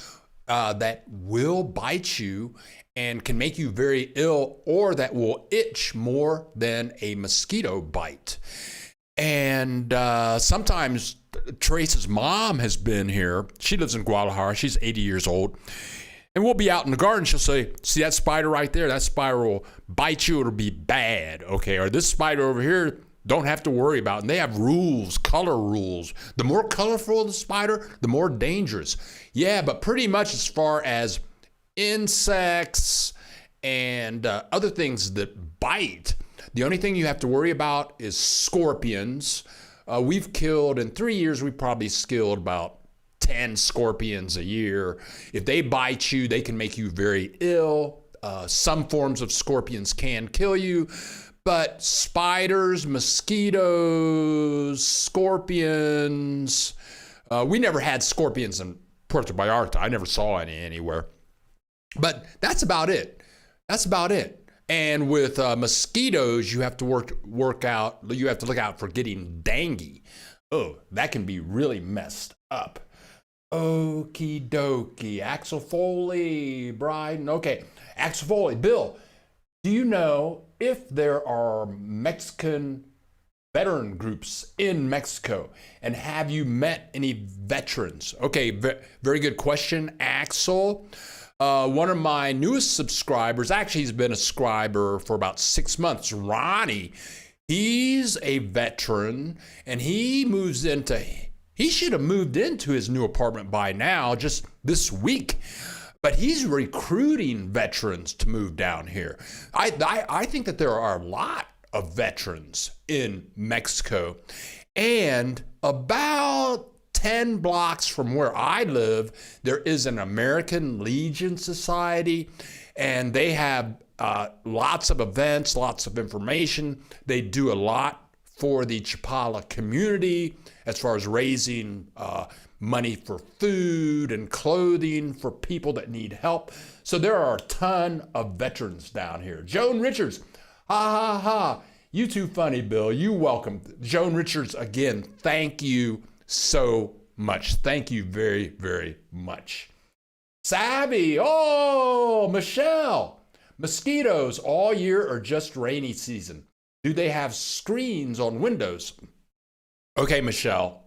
that will bite you and can make you very ill, or that will itch more than a mosquito bite. And sometimes Teresa's mom has been here. She lives in Guadalajara. She's 80 years old. And we'll be out in the garden. She'll say, see that spider right there? That spider will bite you. It'll be bad. Okay. Or this spider over here, don't have to worry about it. And they have rules, color rules. The more colorful the spider, the more dangerous. Yeah, but pretty much as far as insects and other things that bite, the only thing you have to worry about is scorpions. We've killed, in 3 years, we probably killed about 10 scorpions a year. If they bite you, they can make you very ill. Some forms of scorpions can kill you, but spiders, mosquitoes, scorpions, we never had scorpions in Puerto Vallarta. I never saw any anywhere. But that's about it. That's about it. And with mosquitoes, you have to look out for getting dengue. Oh, that can be really messed up. Okie dokie. Axel Foley, Bryden. Okay, Axel Foley. Bill, do you know if there are Mexican veteran groups in Mexico? And have you met any veterans? Okay, very good question, Axel. One of my newest subscribers, actually he's been a subscriber for about 6 months, Ronnie. He's a veteran, and he should have moved into his new apartment by now, just this week. But he's recruiting veterans to move down here. I think that there are a lot of veterans in Mexico. And about 10 blocks from where I live, there is an American Legion Society, and they have lots of events, lots of information. They do a lot for the Chapala community as far as raising money for food and clothing for people that need help. So there are a ton of veterans down here. Joan Richards, ha ha ha. You too funny, Bill. You welcome. Joan Richards, again, thank you so much. Thank you very, very much. Savvy. Oh, Michelle. Mosquitoes all year or just rainy season? Do they have screens on windows? Okay, Michelle.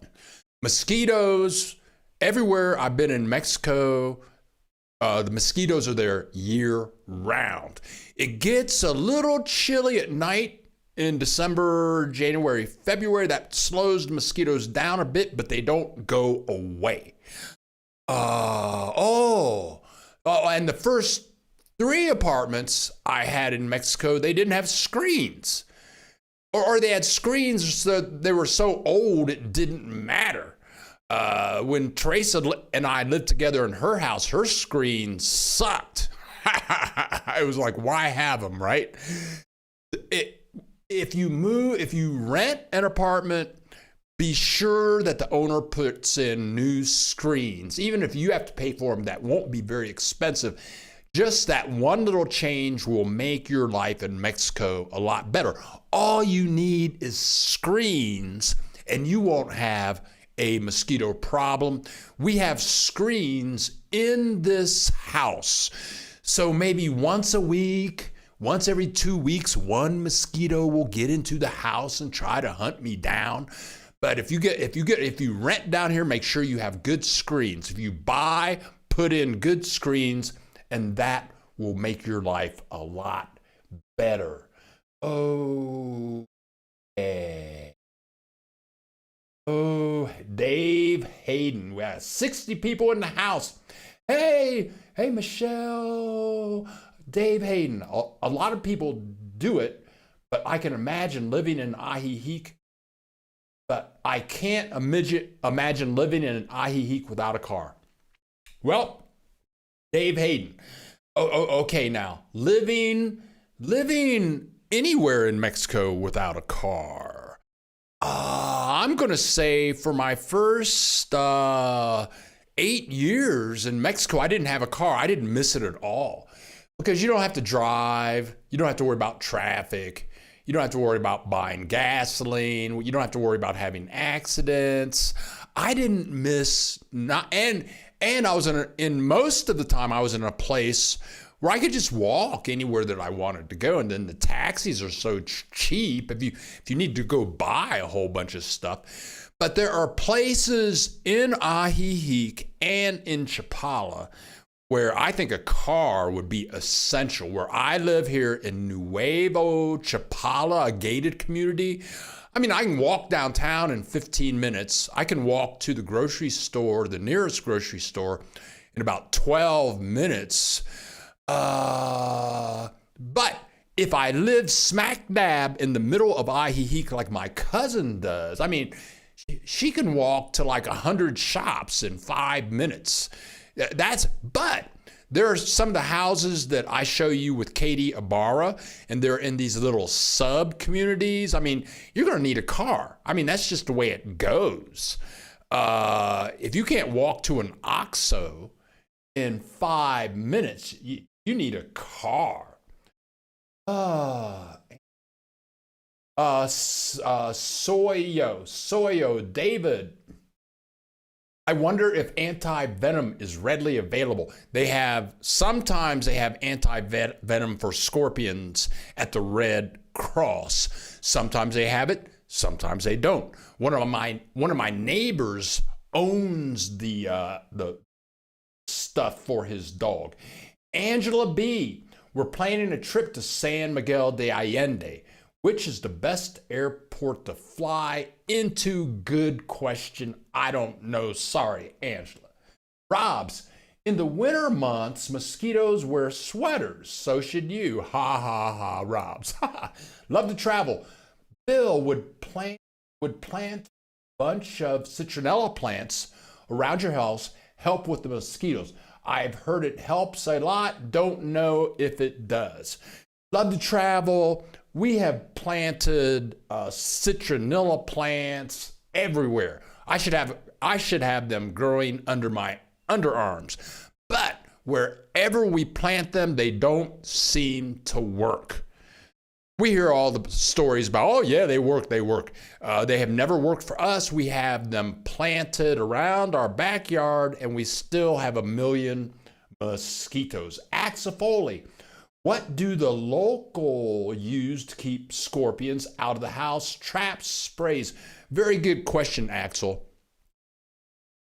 Mosquitoes, everywhere I've been in Mexico, the mosquitoes are there year round. It gets a little chilly at night in December, January, February. That slows the mosquitoes down a bit, but they don't go away. And the first 3 apartments I had in Mexico, they didn't have screens. Or they had screens, so they were so old it didn't matter. When Teresa and I lived together in her house, her screen sucked. I was like, why have them, right? If you rent an apartment, be sure that the owner puts in new screens. Even if you have to pay for them, that won't be very expensive. Just that one little change will make your life in Mexico a lot better. All you need is screens, and you won't have a mosquito problem. We have screens in this house. So maybe once a week, once every 2 weeks, one mosquito will get into the house and try to hunt me down. But if you rent down here, make sure you have good screens. If you buy, put in good screens, and that will make your life a lot better. Oh, yeah. Oh, Dave Hayden. We have 60 people in the house. Hey, Michelle. Dave Hayden. A lot of people do it, but I can imagine living in Ajijic. But I can't imagine living in Ajijic without a car. Well, Dave Hayden. Okay, now living anywhere in Mexico without a car. I'm gonna say for my first 8 years in Mexico, I didn't have a car. I didn't miss it at all because you don't have to drive. You don't have to worry about traffic. You don't have to worry about buying gasoline. You don't have to worry about having accidents. I didn't miss and I was in most of the time I was in a place where I could just walk anywhere that I wanted to go. And then the taxis are so cheap if you need to go buy a whole bunch of stuff. But there are places in Ajijic and in Chapala where I think a car would be essential. Where I live here in Nuevo Chapala, a gated community, I mean, I can walk downtown in 15 minutes. I can walk to the grocery store, the nearest grocery store, in about 12 minutes. But if I lived smack dab in the middle of Ajijic like my cousin does, I mean, she can walk to like 100 shops in 5 minutes. But there are some of the houses that I show you with Katie Ibarra, and they're in these little sub communities. I mean, you're going to need a car. I mean, that's just the way it goes. If you can't walk to an OXXO in 5 minutes, you need a car. Soyo, David. I wonder if anti-venom is readily available. Sometimes they have anti-venom for scorpions at the Red Cross. Sometimes they have it, sometimes they don't. One of my neighbors owns the stuff for his dog. Angela B., we're planning a trip to San Miguel de Allende. Which is the best airport to fly into? Good question. I don't know. Sorry, Angela. Robs, in the winter months, mosquitoes wear sweaters. So should you. Ha, ha, ha, Robs. Love to travel. Bill would plant a bunch of citronella plants around your house, help with the mosquitoes. I've heard it helps a lot. Don't know if it does. Love to travel. We have planted citronella plants everywhere. I should have them growing under my underarms. But wherever we plant them, they don't seem to work. We hear all the stories about, oh yeah, they work. They have never worked for us. We have them planted around our backyard, and we still have a million Mosquitoes. Axifoli. What do the local use to keep scorpions out of the house? Traps, sprays. Very good question, Axel.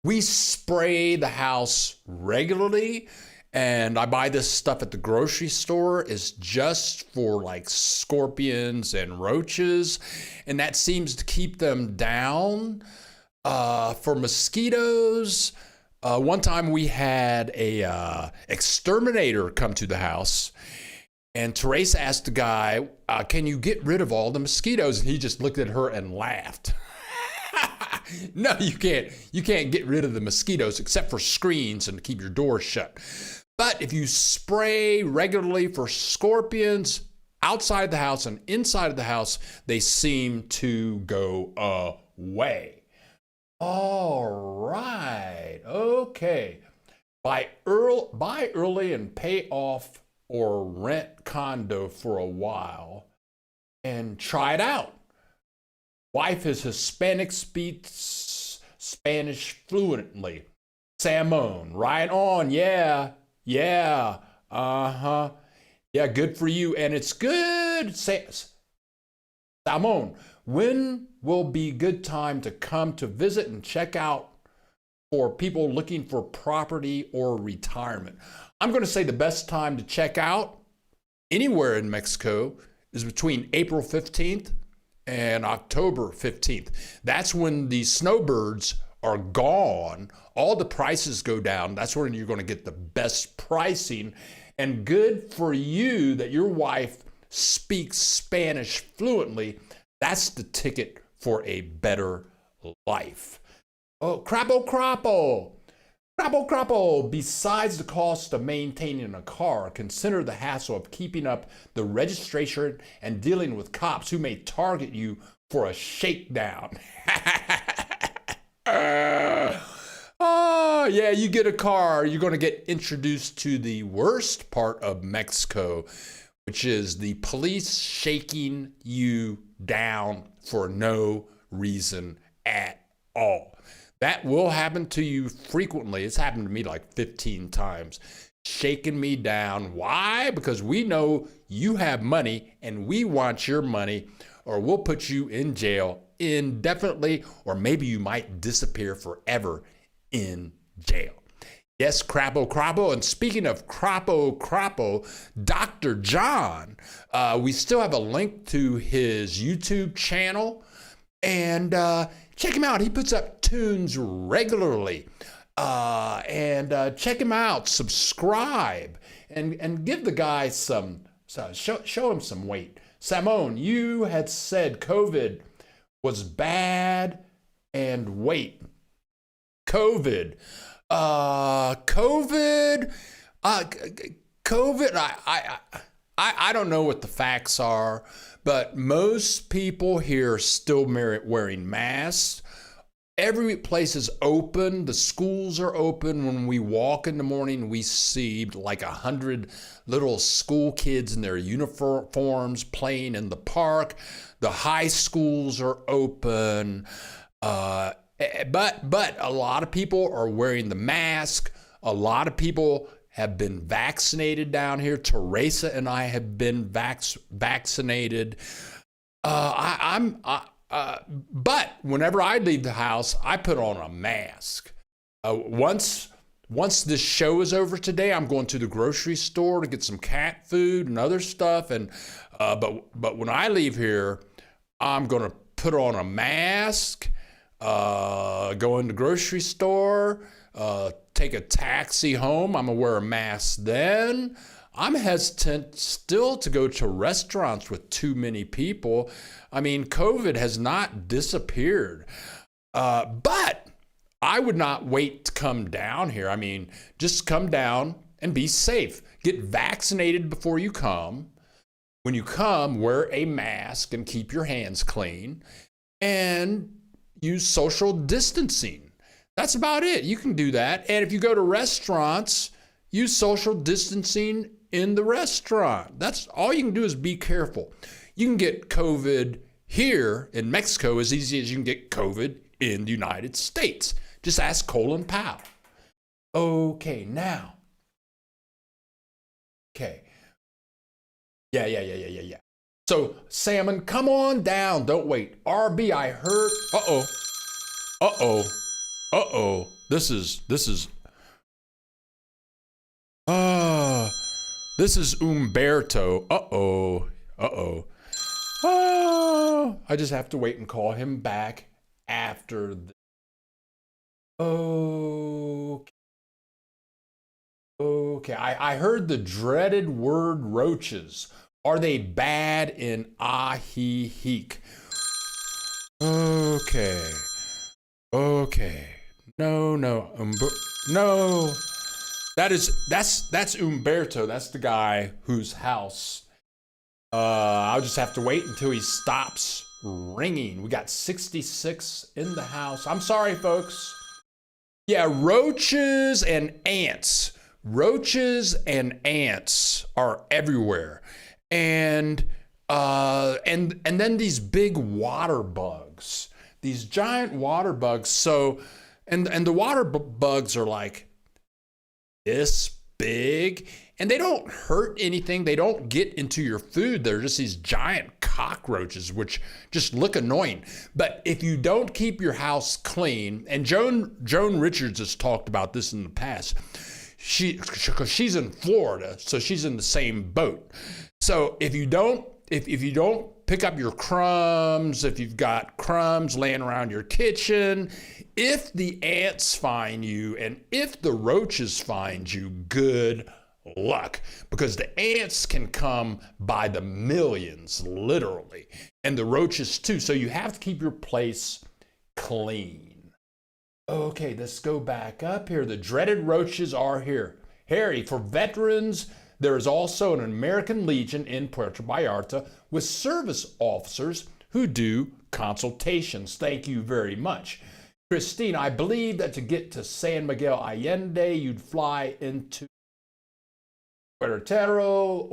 We spray the house regularly, and I buy this stuff at the grocery store. It's just for like scorpions and roaches, and that seems to keep them down. For mosquitoes, one time we had a exterminator come to the house, and Teresa asked the guy, can you get rid of all the mosquitoes? And he just looked at her and laughed. No, you can't. You can't get rid of the mosquitoes except for screens and to keep your doors shut. But if you spray regularly for scorpions outside the house and inside of the house, they seem to go away. All right. Okay. Buy early and pay off or rent condo for a while and try it out. Wife is Hispanic, speaks Spanish fluently. Samone, right on. Yeah. Uh-huh. Yeah, good for you. And it's good. Samone, when will be good time to come to visit and check out for people looking for property or retirement? I'm going to say the best time to check out anywhere in Mexico is between April 15th and October 15th. That's when the snowbirds are gone. All the prices go down. That's when you're going to get the best pricing. And good for you that your wife speaks Spanish fluently. That's the ticket for a better life. Oh, crapo. Besides the cost of maintaining a car, consider the hassle of keeping up the registration and dealing with cops who may target you for a shakedown. Oh, yeah, you get a car, you're going to get introduced to the worst part of Mexico, which is the police shaking you down for no reason at all. That will happen to you frequently. It's happened to me like 15 times. Shaking me down. Why? Because we know you have money and we want your money, or we'll put you in jail indefinitely, or maybe you might disappear forever in jail. Yes, crapo. And speaking of crapo, Dr. John, we still have a link to his YouTube channel, and check him out. He puts up tunes regularly. And check him out, subscribe, and give the guy show him some weight. Samone, you had said COVID was bad, and wait. COVID, I don't know what the facts are, but most people here are still wearing masks. Every place is open. The schools are open. When we walk in the morning, we see like 100 little school kids in their uniforms playing in the park. The high schools are open. But a lot of people are wearing the mask. A lot of people have been vaccinated down here. Teresa and I have been vaccinated. But whenever I leave the house, I put on a mask. Once this show is over today, I'm going to the grocery store to get some cat food and other stuff. And but when I leave here, I'm going to put on a mask, go in the grocery store, take a taxi home. I'm going to wear a mask then. I'm hesitant still to go to restaurants with too many people. I mean, COVID has not disappeared. But I would not wait to come down here. I mean, just come down and be safe. Get vaccinated before you come. When you come, wear a mask and keep your hands clean. And use social distancing. That's about it. You can do that. And if you go to restaurants, use social distancing in the restaurant. That's all you can do is be careful. You can get COVID here in Mexico as easy as you can get COVID in the United States. Just ask Colin Powell. Okay, now, Okay. Yeah. So, Salmon, come on down. Don't wait. RB, I heard. This is uh this is Umberto. I just have to wait and call him back after the Okay, I heard the dreaded word roaches. Are they bad in Ahihique? Okay. No. That's Umberto. That's the guy whose house. I'll just have to wait until he stops ringing. We got 66 in the house. I'm sorry, folks. Yeah, roaches and ants. Roaches and ants are everywhere. And then these big water bugs. These giant water bugs. So and the water bugs are like this big, and they don't hurt anything. They don't get into your food. They're just these giant cockroaches, which just look annoying. But if you don't keep your house clean, and Joan Richards has talked about this in the past, because she's in Florida, so she's in the same boat. So if you don't pick up your crumbs, if you've got crumbs laying around your kitchen, if the ants find you and if the roaches find you, good luck, because the ants can come by the millions, literally, and the roaches too. So you have to keep your place clean. Okay, let's go back up here. The dreaded roaches are here. Harry, for veterans, there is also an American Legion in Puerto Vallarta with service officers who do consultations. Thank you very much. Christine, I believe that to get to San Miguel Allende, you'd fly into Querétaro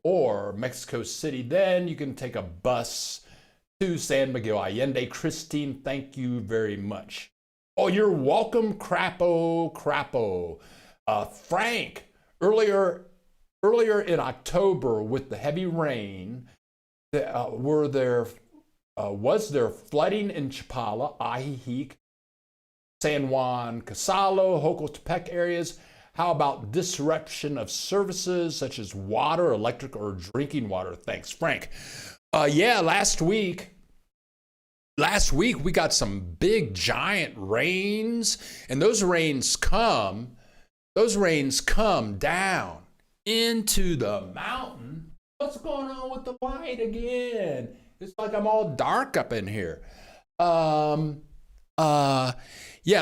or Mexico City. Then you can take a bus to San Miguel Allende. Christine, thank you very much. Oh, you're welcome, Crapo. Frank, earlier in October with the heavy rain, was there flooding in Chapala, Ahihique, San Juan, Casalo, Jocotepec areas? How about disruption of services such as water, electric, or drinking water? Thanks, Frank. Yeah, last week we got some big giant rains, and those rains come down into the mountain. What's going on with the light again? It's like I'm all dark up in here. Yeah,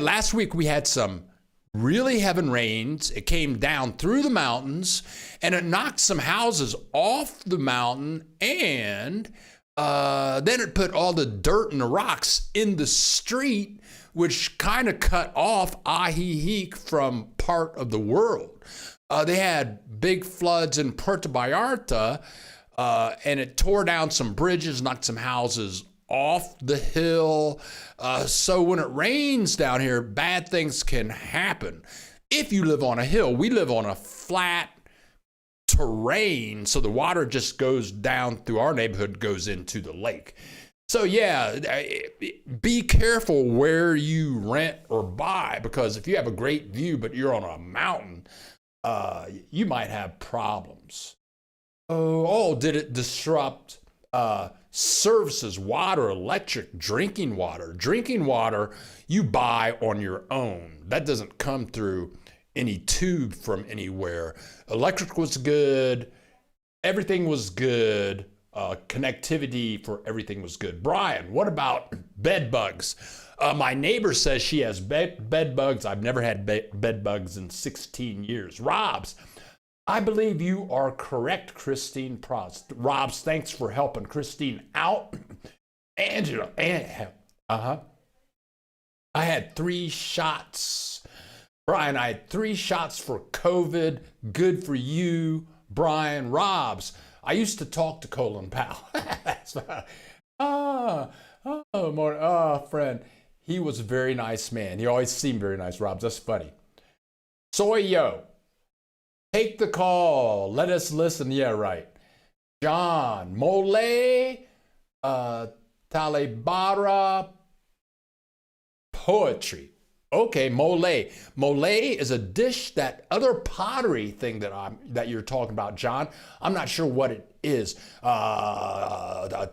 last week we had some really heavy rains. It came down through the mountains and it knocked some houses off the mountain, and then it put all the dirt and the rocks in the street, which kind of cut off Ahihique from part of the world. They had big floods in Puerto Vallarta, and it tore down some bridges, knocked some houses off the hill. So when it rains down here, bad things can happen. If you live on a hill, we live on a flat terrain, so the water just goes down through our neighborhood, goes into the lake. So yeah, be careful where you rent or buy, because if you have a great view but you're on a mountain, you might have problems. Oh, did it disrupt services, water, electric, drinking water? Drinking water you buy on your own. That doesn't come through any tube from anywhere. Electric was good. Everything was good. Connectivity for everything was good. Brian, what about bed bugs? My neighbor says she has bed bugs. I've never had bed bugs in 16 years. Robs, I believe you are correct, Christine Prost. Robs, thanks for helping Christine out. Angela, I had 3 shots. Brian, I had 3 shots for COVID. Good for you, Brian. Robs, I used to talk to Colin Powell. Friend. He was a very nice man. He always seemed very nice, Robs. That's funny. Soy Yo, Take the call. Let us listen. Yeah, right. John, mole, talebara, poetry. Okay, mole. Mole is a dish, that other pottery thing that you're talking about, John. I'm not sure what it is.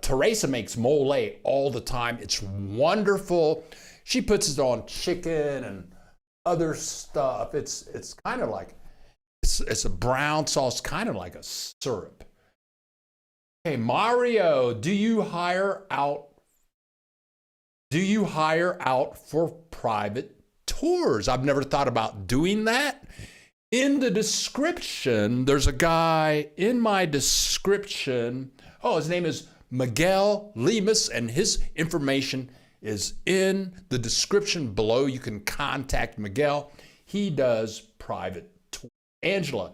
Teresa makes mole all the time. It's wonderful. She puts it on chicken and other stuff. It's kind of like it's a brown sauce, kind of like a syrup. Hey, Mario, do you hire out for private tours? I've never thought about doing that. In the description, there's a guy in my description. Oh, his name is Miguel Lemus, and his information is in the description below. You can contact Miguel. He does private tours. Angela,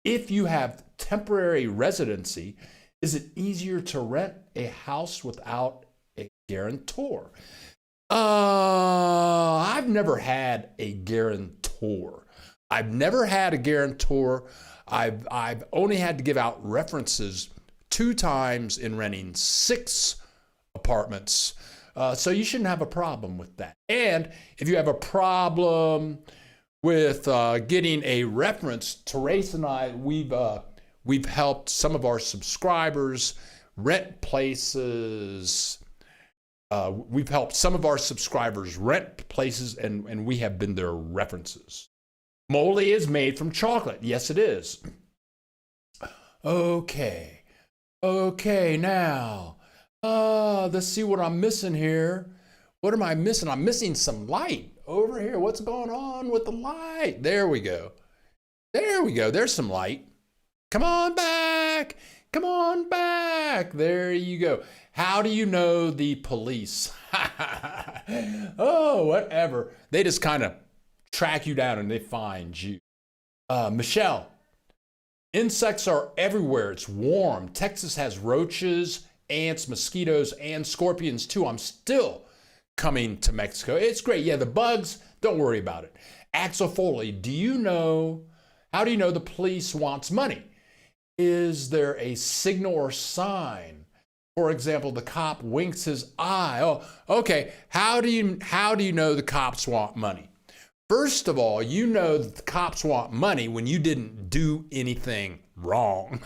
if you have temporary residency, is it easier to rent a house without a guarantor? I've never had a guarantor. I've only had to give out references 2 times in renting 6 apartments. So you shouldn't have a problem with that. And if you have a problem with getting a reference, Teresa and I, we've helped some of our subscribers rent places. We've helped some of our subscribers rent places, and we have been their references. Mole is made from chocolate. Yes, it is. Okay, now, let's see what I'm missing here. What am I missing? I'm missing some light over here. What's going on with the light? There we go. There's some light. Come on back. There you go. How do you know the police? Oh, whatever. They just kind of track you down and they find you. Michelle, insects are everywhere. It's warm. Texas has roaches, ants, mosquitoes, and scorpions too. I'm still coming to Mexico. It's great. Yeah, the bugs, don't worry about it. Axel Foley, how do you know the police wants money? Is there a signal or sign? For example, the cop winks his eye. Oh, okay. How do you know the cops want money? First of all, you know that the cops want money when you didn't do anything wrong.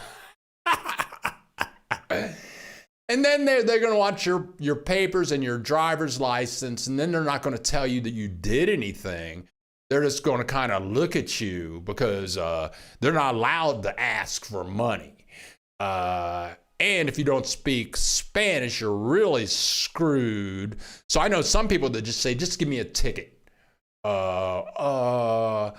And then they're going to want your papers and your driver's license, and then they're not going to tell you that you did anything. They're just going to kind of look at you because they're not allowed to ask for money. And if you don't speak Spanish, you're really screwed. So I know some people that just say, just give me a ticket. Or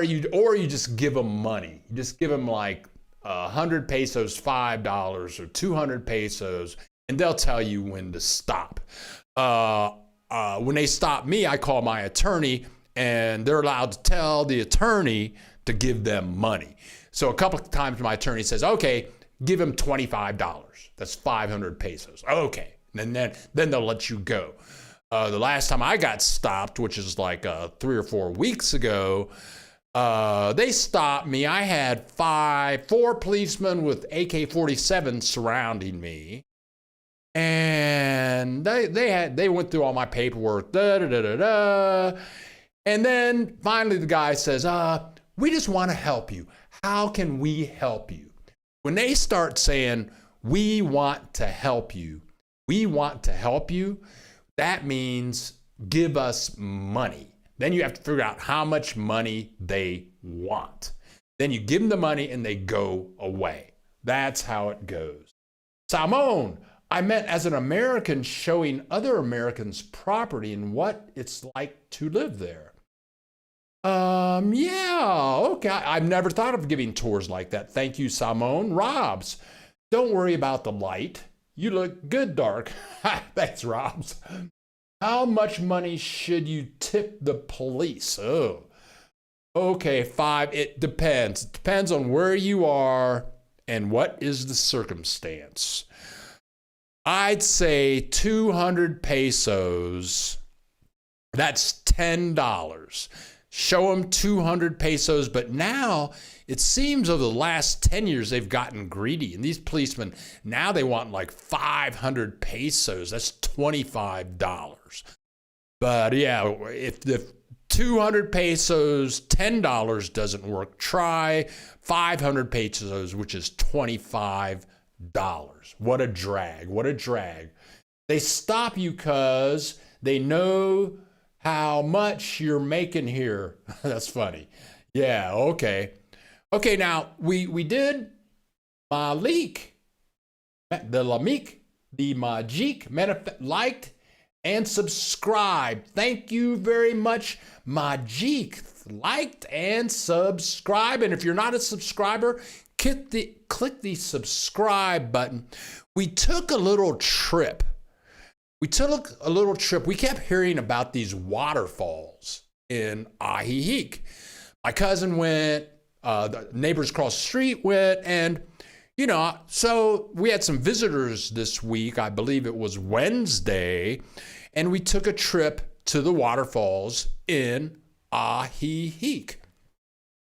you just give them money. You just give them like 100 pesos, $5, or 200 pesos, and they'll tell you when to stop. When they stop me, I call my attorney, and they're allowed to tell the attorney to give them money. So a couple of times my attorney says, okay, give him $25. That's 500 pesos. Okay. And then they'll let you go. The last time I got stopped, which is like 3 or 4 weeks ago, they stopped me. I had 4 policemen with AK-47 surrounding me. And they went through all my paperwork. And then finally the guy says, we just want to help you. How can we help you? When they start saying, we want to help you, that means give us money. Then you have to figure out how much money they want. Then you give them the money and they go away. That's how it goes. Simone, I meant as an American showing other Americans property and what it's like to live there. Yeah, okay. I've never thought of giving tours like that. Thank you, Simone. Robs, don't worry about the light. You look good, dark. Thanks, Robs. How much money should you tip the police? Oh, okay, 5. It depends. It depends on where you are and what is the circumstance. I'd say 200 pesos. That's $10. show them 200 pesos. But now it seems over the last 10 years, they've gotten greedy. And these policemen, now they want like 500 pesos. That's $25. But yeah, if the 200 pesos, $10 doesn't work, try 500 pesos, which is $25. What a drag. What a drag. They stop you because they know how much you're making here. That's funny. Yeah, okay. Okay, now we did Malik, the Lamik, the Majik, liked and subscribed. Thank you very much, Majik. Liked and subscribe. And if you're not a subscriber, click the subscribe button. We took a little trip. We kept hearing about these waterfalls in Ajijic. My cousin went, the neighbors across the street went, and, so we had some visitors this week. I believe it was Wednesday, and we took a trip to the waterfalls in Ajijic.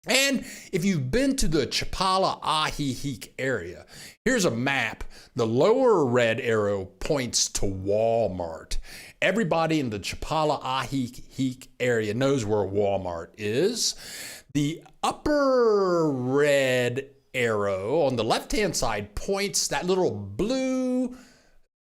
And if you've been to the Chapala Ajijic area, here's a map. The lower red arrow points to Walmart. Everybody in the Chapala Ajijic area knows where Walmart is. The upper red arrow on the left-hand side points that little blue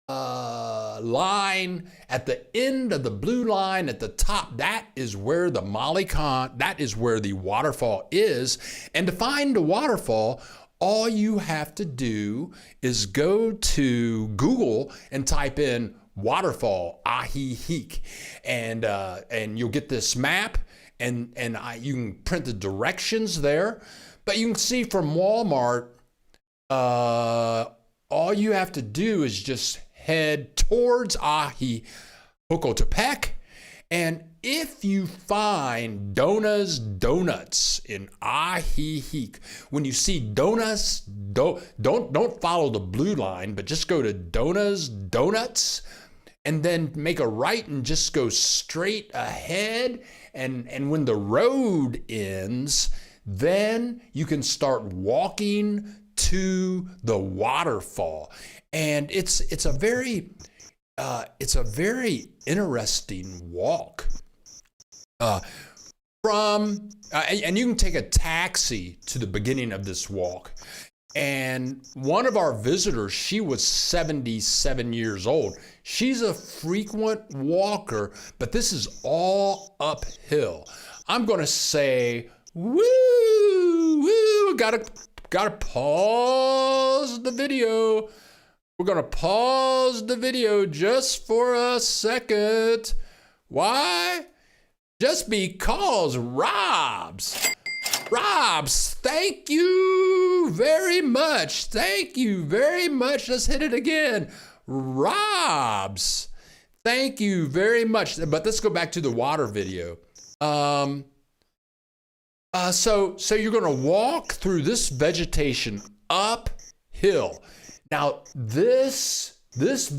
line at the end of the blue line at the top. That is where the Malecon, that is where the waterfall is. And to find the waterfall, all you have to do is go to Google and type in waterfall Ajijic, and you'll get this map, and you can print the directions there. But you can see from Walmart, all you have to do is just head towards Ajijocotepec, and if you find Dona's Donuts in Ajijic, when you see Dona's, don't follow the blue line, but just go to Dona's Donuts, and then make a right and just go straight ahead. And when the road ends, then you can start walking to the waterfall. And it's a very interesting walk. And you can take a taxi to the beginning of this walk. And one of our visitors, she was 77 years old. She's a frequent walker, but this is all uphill. I'm going to say, woo, gotta pause the video. We're going to pause the video just for a second. Why? Just because Robs, thank you very much. Thank you very much. Let's hit it again. Robs, thank you very much. But let's go back to the water video. So you're going to walk through this vegetation uphill. Now, this is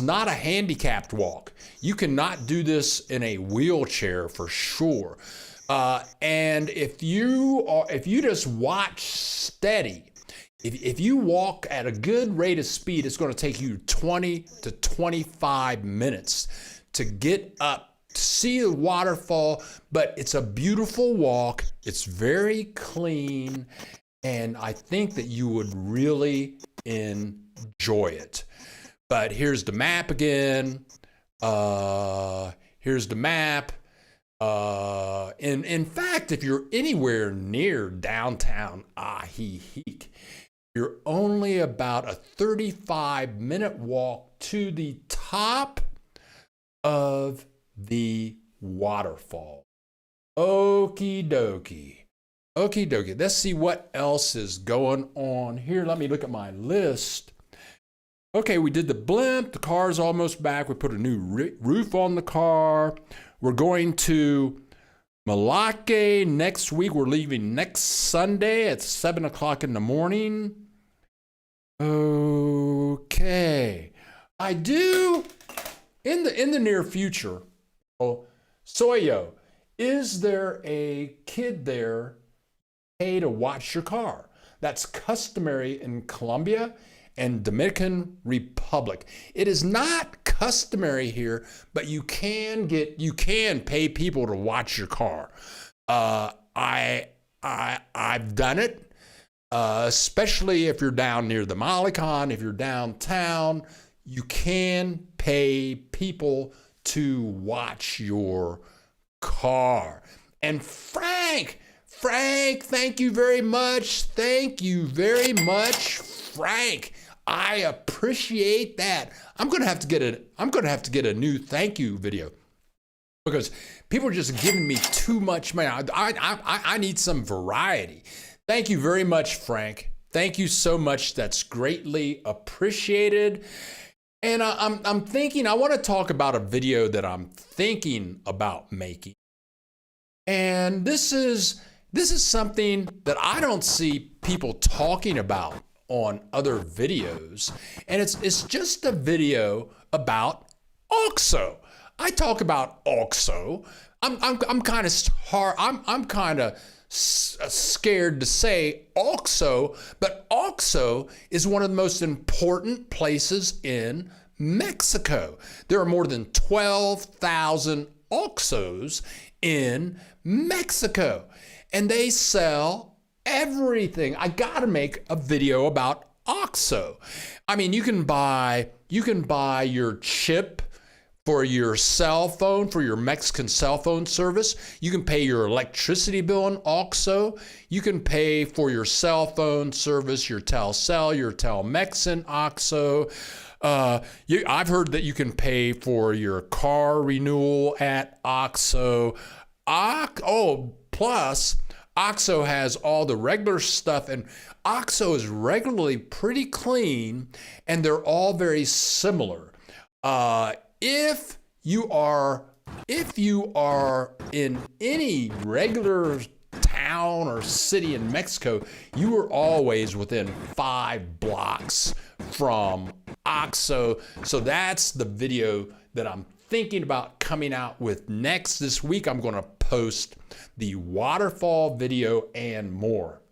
not a handicapped walk. You cannot do this in a wheelchair for sure. And if you just watch steady, if you walk at a good rate of speed, it's going to take you 20 to 25 minutes to get up to see the waterfall. But it's a beautiful walk. It's very clean. And I think that you would really enjoy it. But here's the map again. Here's the map. In fact, if you're anywhere near downtown Ajijic, you're only about a 35-minute walk to the top of the waterfall. Okie dokie. Okie dokie. Let's see what else is going on here. Let me look at my list. Okay, we did the blimp. The car's almost back. We put a new roof on the car. We're going to Malacca next week. We're leaving next Sunday at 7 o'clock in the morning. Okay. I do, in the near future, Soyo, is there a kid there pay to watch your car? That's customary in Colombia and Dominican Republic. It is not customary here, but you can pay people to watch your car. I've done it, especially if you're down near the Malecon, if you're downtown, you can pay people to watch your car. And Frank, thank you very much. Thank you very much, Frank. I appreciate that. I'm gonna have to get a new thank you video because people are just giving me too much money. I need some variety. Thank you very much, Frank. Thank you so much. That's greatly appreciated. And I'm thinking, I want to talk about a video that I'm thinking about making. And this is something that I don't see people talking about on other videos. And it's just a video about OXO. I talk about OXO. I'm kind of scared to say OXO, but OXO is one of the most important places in Mexico. There are more than 12,000 OXOs in Mexico, and they sell everything. I gotta make a video about OXO. I mean, you can buy your chip for your cell phone, for your Mexican cell phone service. You can pay your electricity bill on OXO. You can pay for your cell phone service, your Telcel, your Telmex in OXO. I've heard that you can pay for your car renewal at OXO. Plus, OXO has all the regular stuff, and OXO is regularly pretty clean, and they're all very similar. If you are in any regular town or city in Mexico, you are always within 5 blocks from OXO. So that's the video that I'm thinking about coming out with next. This week I'm going to post the waterfall video and more.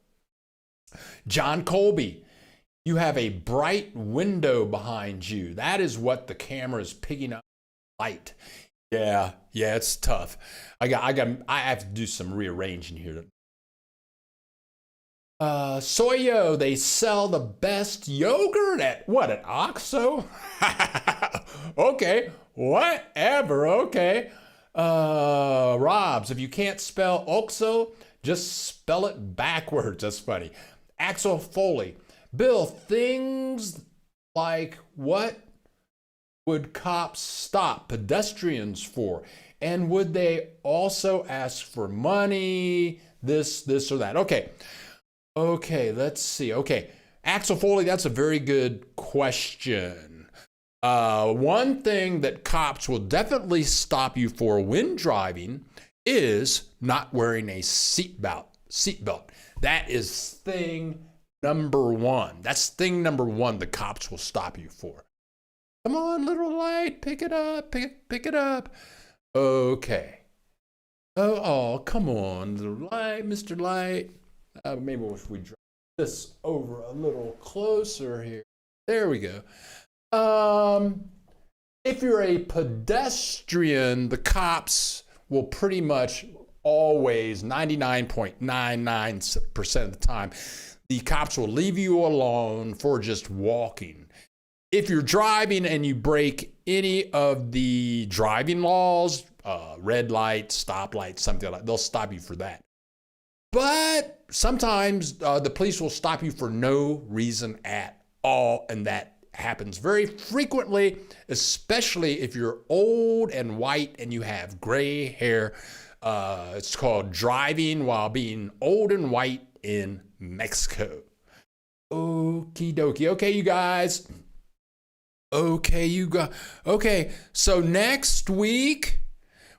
John Colby, you have a bright window behind you. That is what the camera is picking up light. Yeah, it's tough. I have to do some rearranging here. Soyo, they sell the best yogurt at OXO? Okay, whatever, okay. Robs, if you can't spell OXO, just spell it backwards. That's funny. Axel Foley, Bill, things like what would cops stop pedestrians for? And would they also ask for money, this or that? Okay, let's see. Okay, Axel Foley, that's a very good question. One thing that cops will definitely stop you for when driving is not wearing a seatbelt. That is thing number one. That's thing number one the cops will stop you for. Come on, little light, pick it up, pick it up. Okay. Oh, come on, little light, Mr. Light. Maybe if we drop this over a little closer here. There we go. If you're a pedestrian, the cops will pretty much always, 99.99% of the time, the cops will leave you alone for just walking. If you're driving and you break any of the driving laws, red light, stop light, something like that, they'll stop you for that. But sometimes the police will stop you for no reason at all, and that happens very frequently, especially if you're old and white and you have gray hair. It's called driving while being old and white in Mexico. Okie dokie. Okay, you guys. Okay, so next week,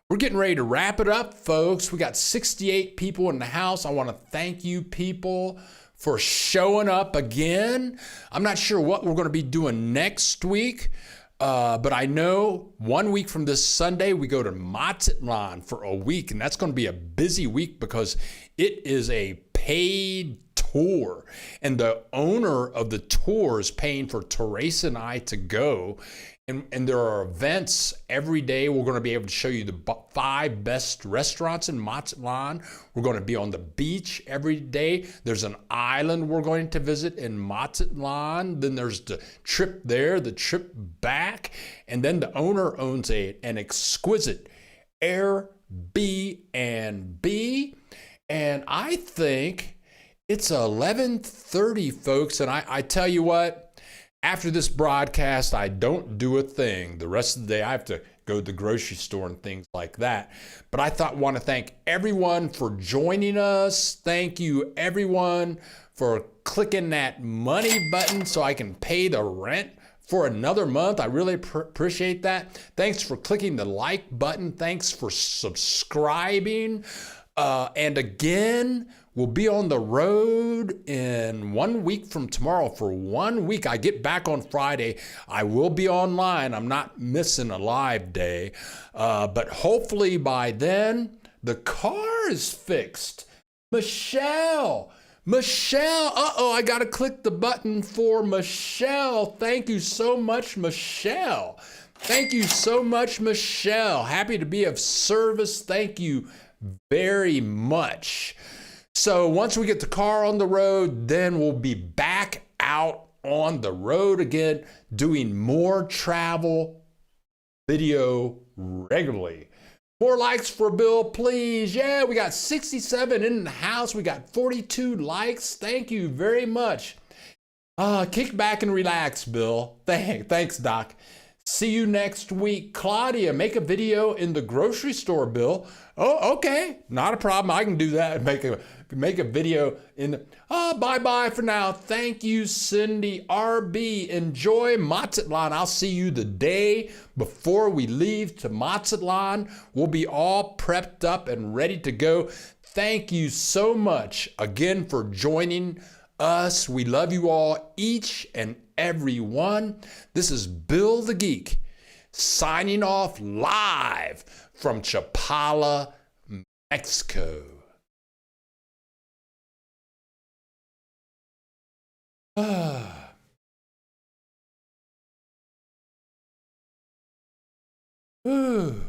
we're getting ready to wrap it up, folks. We got 68 people in the house. I want to thank you people for showing up again. I'm not sure what we're going to be doing next week. But I know 1 week from this Sunday, we go to Mazatlan for a week, and that's going to be a busy week because it is a paid tour. And the owner of the tour is paying for Teresa and I to go. And there are events every day. We're going to be able to show you the 5 best restaurants in Mazatlan. We're going to be on the beach every day. There's an island we're going to visit in Mazatlan. Then there's the trip there, the trip back. And then the owner owns an exquisite Airbnb. And I think it's 11:30, folks. And I tell you what, after this broadcast, I don't do a thing. The rest of the day, I have to go to the grocery store and things like that. But I want to thank everyone for joining us. Thank you, everyone, for clicking that money button so I can pay the rent for another month. I really appreciate that. Thanks for clicking the like button. Thanks for subscribing. And again, we'll be on the road in 1 week from tomorrow for 1 week. I get back on Friday. I will be online. I'm not missing a live day. But hopefully by then, the car is fixed. Michelle, I got to click the button for Michelle. Thank you so much, Michelle. Thank you so much, Michelle. Happy to be of service. Thank you very much. So once we get the car on the road, then we'll be back out on the road again, doing more travel video regularly. More likes for Bill, please. Yeah, we got 67 in the house. We got 42 likes. Thank you very much. Kick back and relax, Bill. Thanks, Doc. See you next week. Claudia, make a video in the grocery store, Bill. Oh, okay. Not a problem. I can do that. Make a video in the... bye-bye for now. Thank you, Cindy. RB, enjoy Mazatlan. I'll see you the day before we leave to Mazatlan. We'll be all prepped up and ready to go. Thank you so much again for joining us. We love you all, each and every one. This is Bill the Geek signing off live from Chapala, Mexico. Ooh.